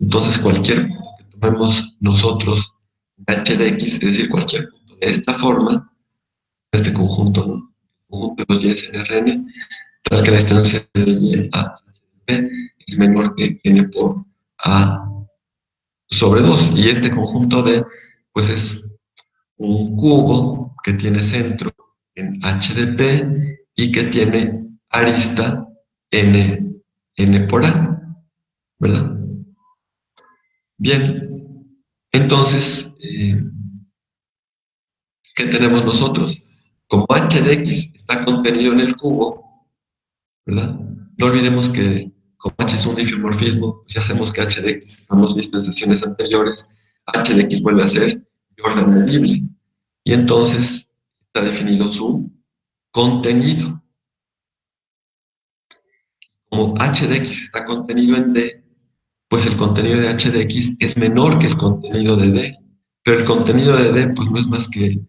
Entonces, cualquier punto que tomemos nosotros de h de x, es decir, cualquier punto de esta forma, este conjunto, ¿no? El conjunto de los y en Rn, tal que la distancia de y a p es menor que n por a sobre 2. Y este conjunto de, pues es un cubo que tiene centro en h de p y que tiene arista n por a, ¿verdad? Bien, entonces, ¿qué tenemos nosotros? Como h de x está contenido en el cubo, ¿verdad? No olvidemos que como h es un difeomorfismo, pues ya sabemos que h de x, como hemos visto en sesiones anteriores, h de x vuelve a ser de orden medible. Y entonces está definido su contenido. como h de x está contenido en D, pues el contenido de h de x es menor que el contenido de D. Pero el contenido de D, pues no es más que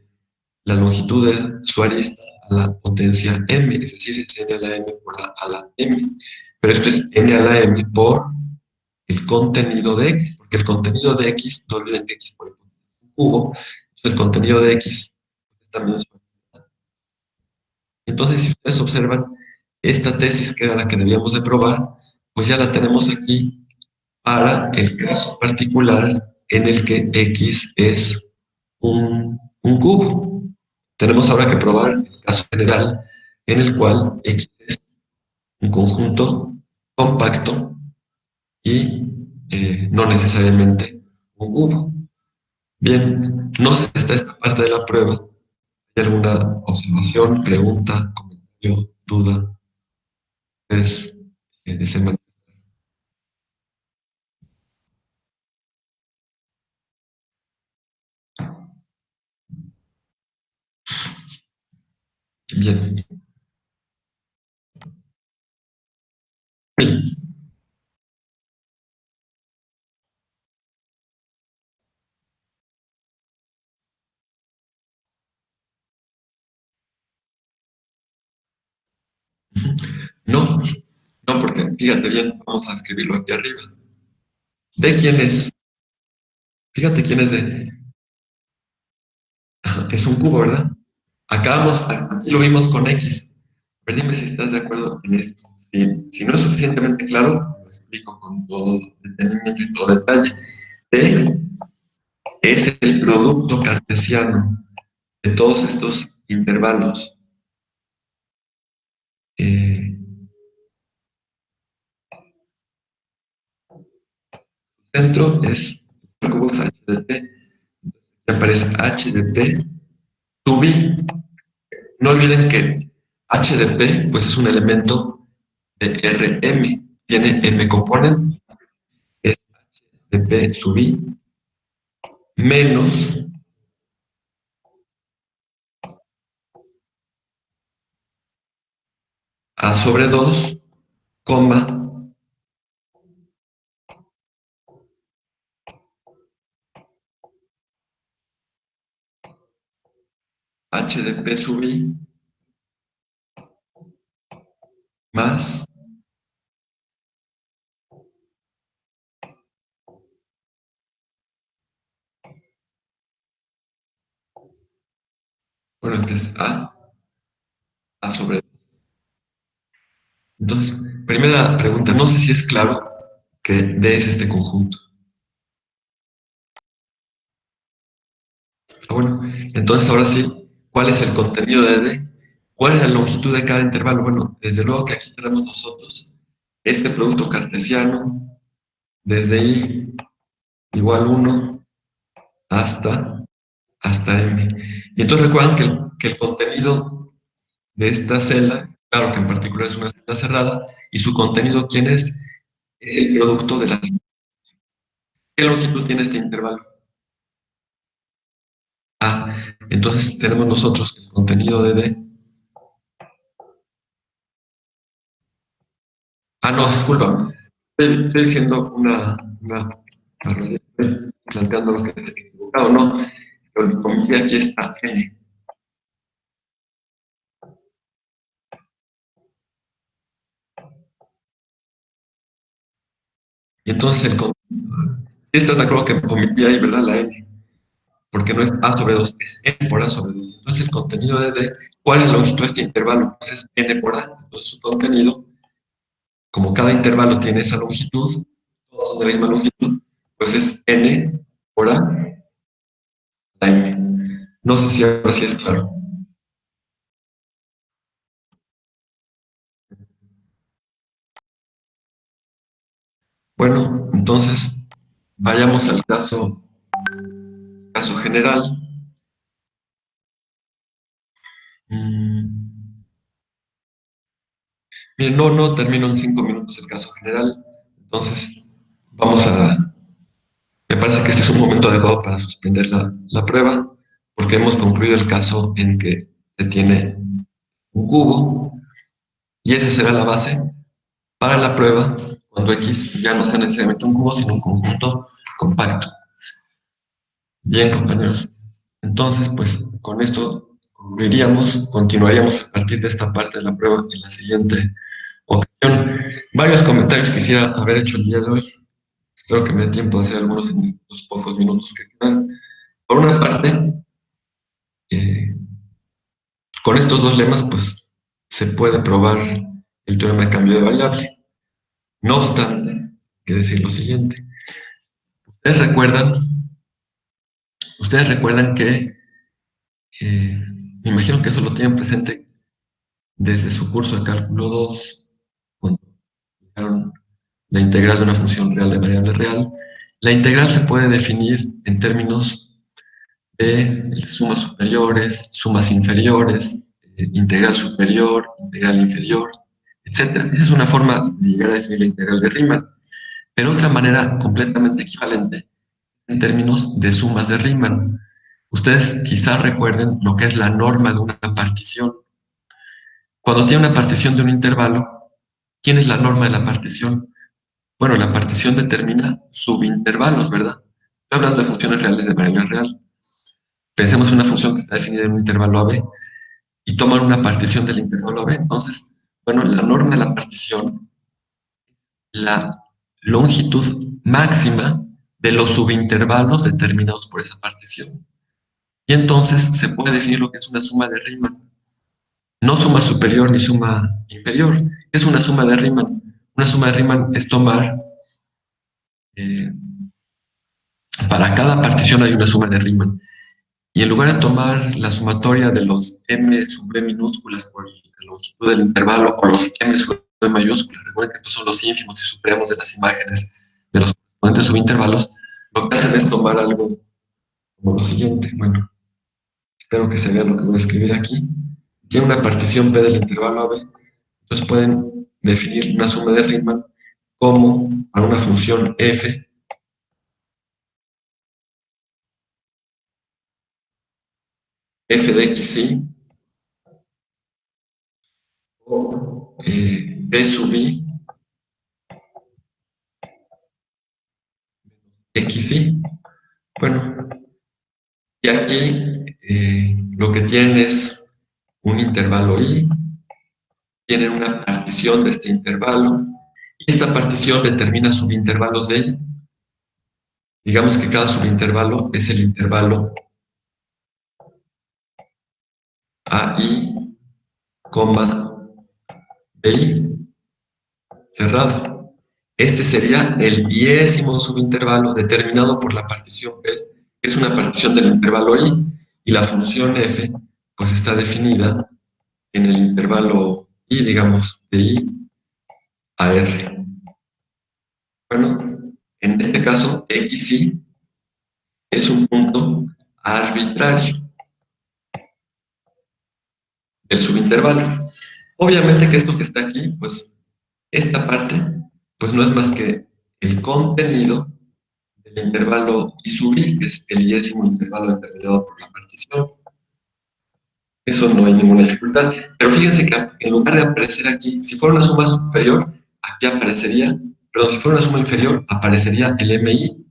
la longitud de su arista a la potencia m, es decir, es n a la m por a la m. Pero esto es n a la m por el contenido de x, porque el contenido de x, no olviden que x por el cubo, entonces el contenido de x es también. Entonces, si ustedes observan, esta tesis que era la que debíamos de probar, pues ya la tenemos aquí para el caso particular en el que x es un cubo. Tenemos ahora que probar el caso general en el cual x es un conjunto compacto y no necesariamente un cubo. Bien, no sé si está esta parte de la prueba. ¿Hay alguna observación, pregunta, comentario, duda? Es de bien. Sí. No, no, porque fíjate bien, vamos a escribirlo aquí arriba. ¿De quién es? Fíjate quién es de. Ajá, es un cubo, ¿verdad? Aquí lo vimos con X. Pero dime si estás de acuerdo en esto. Si no es suficientemente claro, lo explico con todo detenimiento y todo detalle. D es el producto cartesiano de todos estos intervalos. Eh, Centro es el cubo es h de p. Aquí aparece h de p sub i. No olviden que h de p pues es un elemento de Rm. Tiene m componentes. Es h de p sub i menos a sobre 2, coma, h de p sub i más, bueno, este es a sobre 2. Entonces, primera pregunta, no sé si es claro que D es este conjunto. Bueno, entonces ahora sí, ¿cuál es el contenido de D? ¿Cuál es la longitud de cada intervalo? Bueno, desde luego que aquí tenemos nosotros este producto cartesiano desde I igual 1 hasta M. Y entonces recuerdan que el contenido de esta celda, claro que en particular es una celda cerrada, y su contenido, ¿quién es? Es el producto de la. ¿Qué longitud tiene este intervalo? Ah, entonces tenemos nosotros el contenido de D. Ah, no, disculpa. Estoy diciendo una barbaridad, estoy planteando lo que es equivocado, no. Pero como que aquí está N. Y entonces el contenido. Si estás de acuerdo que omití ahí, ¿verdad? La N. Porque no es A sobre 2, es N por A sobre 2. Entonces el contenido de D, ¿cuál es la longitud de este intervalo? Pues es N por A. Entonces su contenido, como cada intervalo tiene esa longitud, todos de la misma longitud, pues es N por A la M. No sé si ahora sí es claro. Bueno, entonces vayamos al caso general. Mm, Miren, no termino en 5 minutos el caso general. Entonces, vamos a. Me parece que este es un momento adecuado para suspender la prueba, porque hemos concluido el caso en que se tiene un cubo y esa será la base para la prueba cuando X ya no sea necesariamente un cubo, sino un conjunto compacto. Bien, compañeros. Entonces, pues con esto concluiríamos, continuaríamos a partir de esta parte de la prueba en la siguiente ocasión. Varios comentarios quisiera haber hecho el día de hoy. Espero que me dé tiempo de hacer algunos en estos pocos minutos que quedan. Por una parte, eh, con estos dos lemas, pues se puede probar el teorema de cambio de variable. No obstante, hay que decir lo siguiente. Ustedes recuerdan, ustedes recuerdan que, me imagino que eso lo tienen presente desde su curso de cálculo 2, cuando aplicaron la integral de una función real de variable real. La integral se puede definir en términos de sumas superiores, sumas inferiores, integral superior, integral inferior, etc. Esa es una forma de llegar a definir la integral de Riemann. Pero otra manera completamente equivalente en términos de sumas de Riemann. Ustedes quizás recuerden lo que es la norma de una partición. Cuando tiene una partición de un intervalo, ¿quién es la norma de la partición? Bueno, la partición determina subintervalos, ¿verdad? Estoy hablando de funciones reales de variable real. Pensemos en una función que está definida en un intervalo AB y toman una partición del intervalo AB. Entonces, bueno, la norma de la partición, la longitud máxima de los subintervalos determinados por esa partición. Y entonces se puede definir lo que es una suma de Riemann. No suma superior ni suma inferior. Es una suma de Riemann. Una suma de Riemann es tomar, eh, para cada partición hay una suma de Riemann. Y en lugar de tomar la sumatoria de los m sub b minúsculas por la longitud del intervalo o los m sub b mayúsculas, recuerden que estos son los ínfimos y supremos de las imágenes de los componentes subintervalos, lo que hacen es tomar algo como lo siguiente. Bueno, espero que se vea lo que voy a escribir aquí. Tiene una partición P del intervalo AB, entonces pueden definir una suma de Riemann como para una función f de xy o b sub i xy. Bueno, y aquí lo que tienen es un intervalo i, tienen una partición de este intervalo, y esta partición determina subintervalos de i. Digamos que cada subintervalo es el intervalo AI, BI, cerrado. Este sería el iésimo subintervalo determinado por la partición P, que es una partición del intervalo I, y la función f, pues está definida en el intervalo I, digamos, de I a R. Bueno, en este caso, XY es un punto arbitrario del subintervalo. Obviamente que esto que está aquí, pues esta parte, pues no es más que el contenido del intervalo I sub I, que es el iésimo intervalo determinado por la partición. Eso no hay ninguna dificultad. Pero fíjense que en lugar de aparecer aquí, si fuera una suma superior, aquí aparecería, perdón, si fuera una suma inferior, aparecería el MI,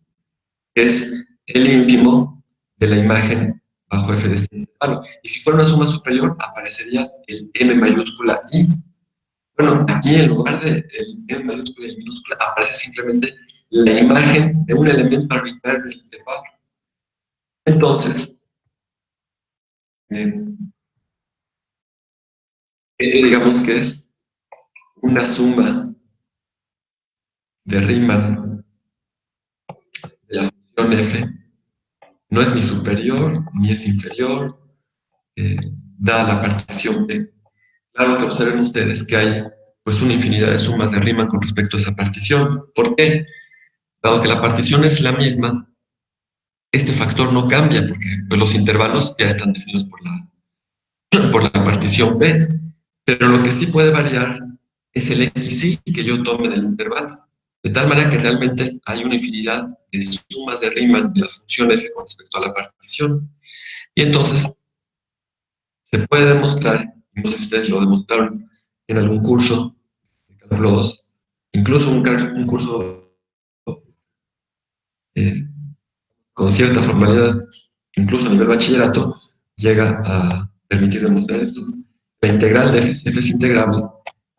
que es el ínfimo de la imagen bajo F de este intervalo. Y si fuera una suma superior, aparecería el M mayúscula I. Bueno, aquí en lugar de el M mayúscula y minúscula, aparece simplemente la imagen de un elemento arbitrario del intervalo. Entonces, digamos que es una suma de Riemann de la función f, no es ni superior ni es inferior, dada la partición p. Claro que observen ustedes que hay pues una infinidad de sumas de Riemann con respecto a esa partición. ¿Por qué? Dado que la partición es la misma, este factor no cambia porque pues, los intervalos ya están definidos por la partición p, pero lo que sí puede variar es el xy que yo tome del intervalo. De tal manera que realmente hay una infinidad de sumas de Riemann de la función f con respecto a la partición. Y entonces se puede demostrar, no sé si ustedes lo demostraron en algún curso de cálculo 2, incluso un curso eh, con cierta formalidad, incluso a nivel bachillerato, llega a permitir demostrar esto. La integral de f es integrable.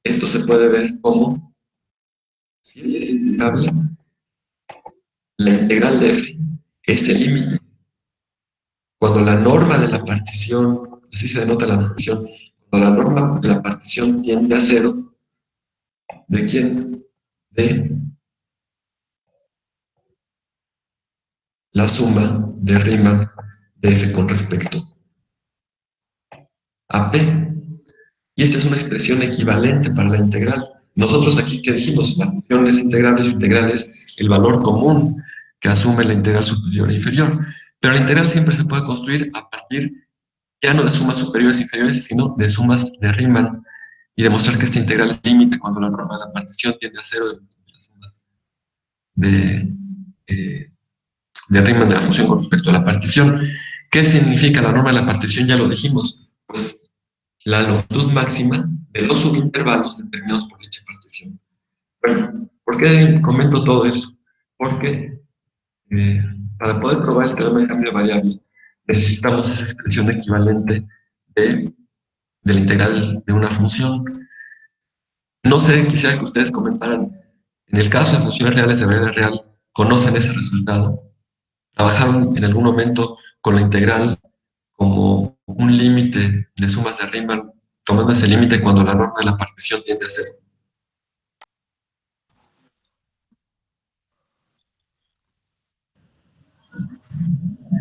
Esto se puede ver como, si es integrable, la integral de f es el límite. Cuando la norma de la partición, así se denota la partición, cuando la norma de la partición tiende a cero, ¿de quién? De la suma de Riemann de f con respecto a p. Y esta es una expresión equivalente para la integral. Nosotros aquí, ¿qué dijimos? La función es integrable, su integral es el valor común que asume la integral superior e inferior. Pero la integral siempre se puede construir a partir ya no de sumas superiores e inferiores, sino de sumas de Riemann, y demostrar que esta integral es límite cuando la norma de la partición tiende a cero de las sumas de, eh, de Riemann de la función con respecto a la partición. ¿Qué significa la norma de la partición? Ya lo dijimos. Pues la longitud máxima de los subintervalos determinados por dicha partición. Bueno, ¿por qué comento todo eso? Porque eh, para poder probar el teorema de cambio de variable necesitamos esa expresión equivalente de la integral de una función. No sé, quisiera que ustedes comentaran, en el caso de funciones reales de variable real, ¿conocen ese resultado? ¿Trabajaron en algún momento con la integral como un límite de sumas de Riemann, tomando ese límite cuando la norma de la partición tiende a cero?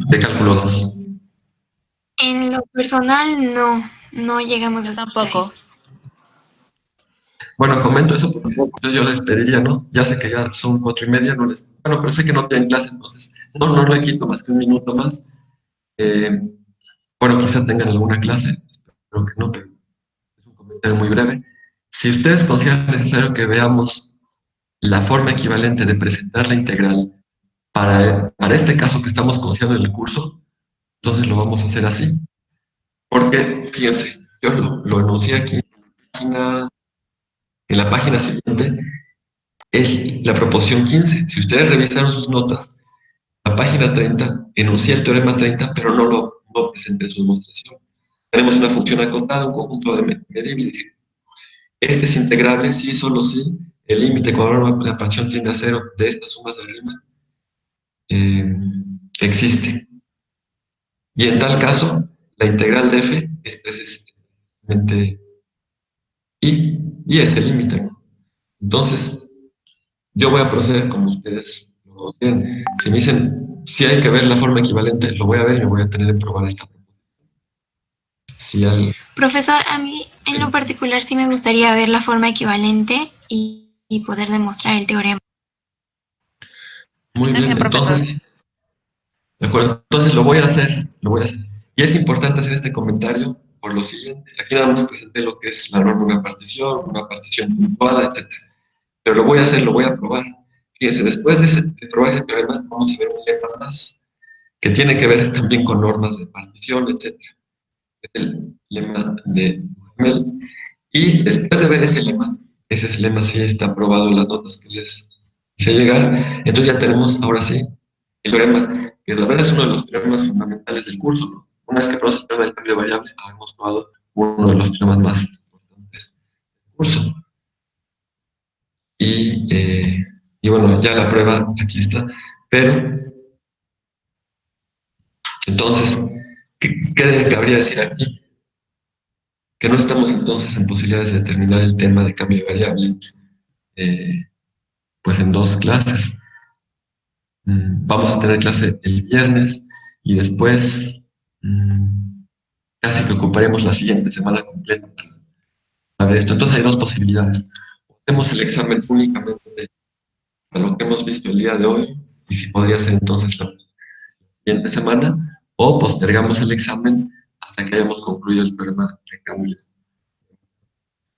De cálculo 2. En lo personal, no llegamos Yo hasta tampoco. eso. Bueno, comento eso porque entonces yo les pediría, ¿no? Ya sé que ya son 4:30, no les... Bueno, pero sé que no tienen clase, entonces no le quito más que un minuto más. Eh, bueno, quizá tengan alguna clase, espero que no, pero es un comentario muy breve. Si ustedes consideran necesario que veamos la forma equivalente de presentar la integral para este caso que estamos considerando en el curso, entonces lo vamos a hacer así. Porque, fíjense, yo lo enuncié aquí en la página siguiente, es la proporción 15. Si ustedes revisaron sus notas, la página 30 enuncia el teorema 30, pero no presenté su demostración. Tenemos una función acotada, un conjunto de medibles. Este es integrable si, solo si, el límite cuando la partición tiende a cero de estas sumas de Riemann existe. Y en tal caso, la integral de f es precisamente y es el límite. Entonces, yo voy a proceder como ustedes lo quieren. Si me dicen si hay que ver la forma equivalente, lo voy a ver y me voy a tener que probar esta. Si al, Profesor, a mí en lo particular sí me gustaría ver la forma equivalente y poder demostrar el teorema. muy bien, También, profesor. entonces, de acuerdo, entonces lo voy a hacer, lo voy a hacer. Y es importante hacer este comentario por lo siguiente. Aquí nada más presenté lo que es la norma de una partición puntuada, etcétera. Pero lo voy a hacer, lo voy a probar. Fíjense, después de probar ese teorema, vamos a ver un lema más que tiene que ver también con normas de partición, etcétera. Es el lema de Duhamel. Y después de ver ese lema sí está aprobado en las notas que les hice llegar, entonces ya tenemos ahora sí el teorema, que la verdad es uno de los teoremas fundamentales del curso, ¿no? Una vez que probamos el teorema del cambio de variable, hemos probado uno de los teoremas más importantes del curso. Y bueno, ya la prueba aquí está, pero entonces, ¿qué cabría decir aquí? Que no estamos entonces en posibilidades de determinar el tema de cambio de variable, eh, pues en 2 clases. Vamos a tener clase el viernes y después casi que ocuparemos la siguiente semana completa para ver esto. Entonces hay 2 posibilidades. Hacemos el examen únicamente a lo que hemos visto el día de hoy, y si podría ser entonces la siguiente semana, o postergamos el examen hasta que hayamos concluido el programa de cambio.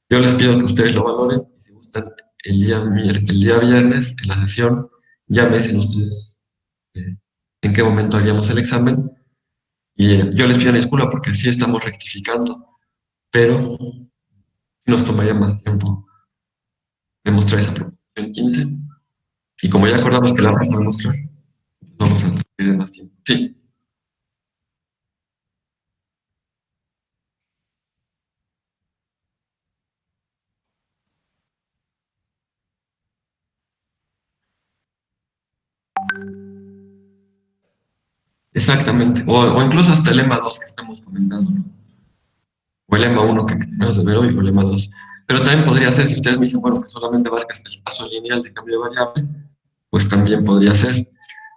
Yo les pido que ustedes lo valoren, y si gustan, el día viernes, en la sesión, ya me dicen ustedes en qué momento haríamos el examen, y yo les pido una disculpa porque sí estamos rectificando, pero nos tomaría más tiempo demostrar esa propuesta. el 15. Y como ya acordamos que la vamos a mostrar, vamos a transferir más tiempo. Sí. Exactamente. O incluso hasta el lema 2 que estamos comentando, ¿no? O el lema 1 que tenemos de ver hoy, o el lema 2. Pero también podría ser, si ustedes me dicen, bueno, que solamente abarca hasta el paso lineal de cambio de variable, pues también podría ser.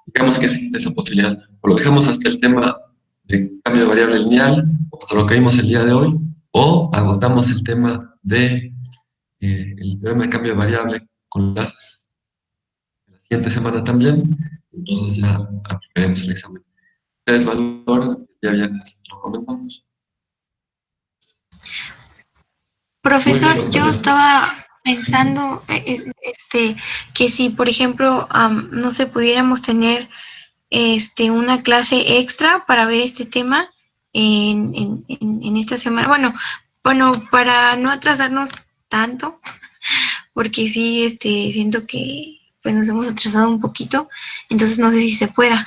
Digamos que existe esa posibilidad. O lo dejamos hasta el tema de cambio de variable lineal, hasta lo que vimos el día de hoy, o agotamos el tema de el teorema de cambio de variable con clases la siguiente semana también, entonces ya aplicaremos el examen. Ustedes valoran, el día viernes lo comentamos. Muy bien, Profesor, yo compañero. estaba pensando que si, por ejemplo, no sé, pudiéramos tener una clase extra para ver este tema en esta semana. Bueno, para no atrasarnos tanto, porque sí, siento que pues nos hemos atrasado un poquito, entonces no sé si se pueda.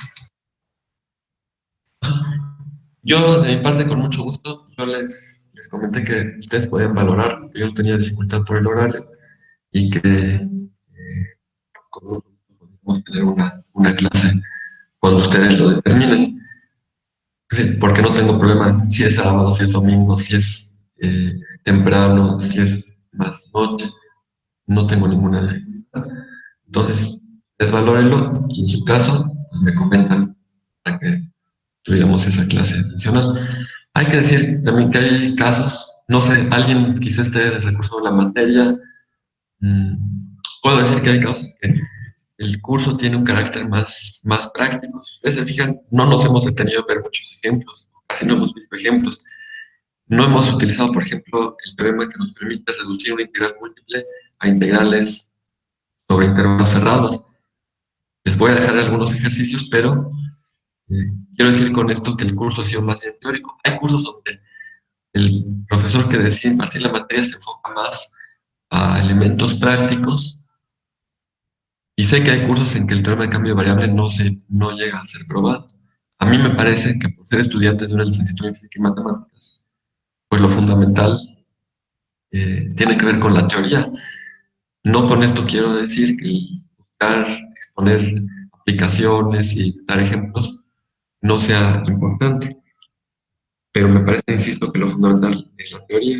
Yo, de mi parte, con mucho gusto, yo les comenté que ustedes podían valorar, que yo no tenía dificultad por el horario y que con mucho gusto podemos tener una clase cuando ustedes lo determinen. Sí, porque no tengo problema si es sábado, si es domingo, si es temprano, si es más noche, no tengo ninguna dificultad. Entonces, desvalórenlo y en su caso, pues, me comentan para que tuviéramos esa clase adicional. Hay que decir también que hay casos, no sé, alguien quizá esté recursando la materia, puedo decir que hay casos que el curso tiene un carácter más práctico. Si ustedes se fijan, no nos hemos detenido a ver muchos ejemplos, casi no hemos visto ejemplos. No hemos utilizado, por ejemplo, el teorema que nos permite reducir una integral múltiple a integrales sobre intervalos cerrados. Les voy a dejar algunos ejercicios, pero quiero decir con esto que el curso ha sido más bien teórico. Hay cursos donde el profesor que decide impartir la materia se enfoca más a elementos prácticos y sé que hay cursos en que el teorema de cambio de variable no llega a ser probado. A mí me parece que por ser estudiantes de una licenciatura en física y matemáticas, pues lo fundamental tiene que ver con la teoría. No con esto quiero decir que el buscar exponer aplicaciones y dar ejemplos no sea importante, pero me parece, insisto, que lo fundamental es la teoría.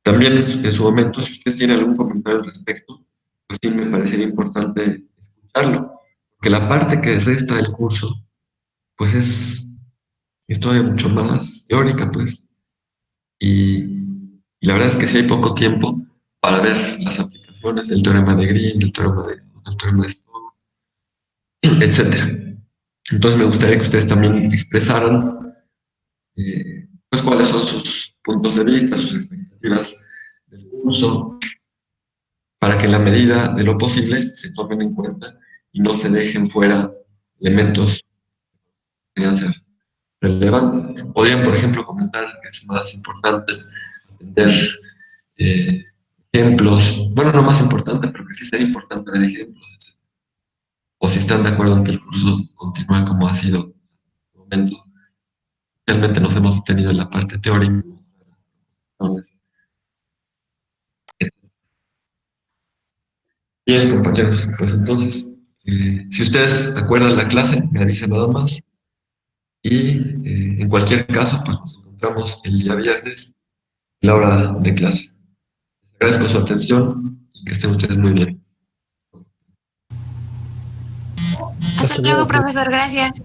También en su momento, si ustedes tienen algún comentario al respecto, pues sí me parecería importante escucharlo, porque la parte que resta del curso, pues es todavía mucho más teórica, pues, y la verdad es que sí hay poco tiempo para ver las aplicaciones del teorema de Green, del teorema de Stokes, etcétera. Entonces me gustaría que ustedes también expresaran pues cuáles son sus puntos de vista, sus expectativas del curso, para que en la medida de lo posible se tomen en cuenta y no se dejen fuera elementos que deberían ser relevantes. Podrían, por ejemplo, comentar que es más importante atender eh, ejemplos, bueno, no más importante, pero que sí sea importante ver ejemplos, etc. O si están de acuerdo en que el curso continúe como ha sido en el momento. Realmente nos hemos detenido en la parte teórica. Bien, compañeros, pues entonces, si ustedes acuerdan la clase, me avisan nada más. Y en cualquier caso, pues nos encontramos el día viernes en la hora de clase. Les agradezco su atención y que estén ustedes muy bien. Hasta luego, profesor, gracias.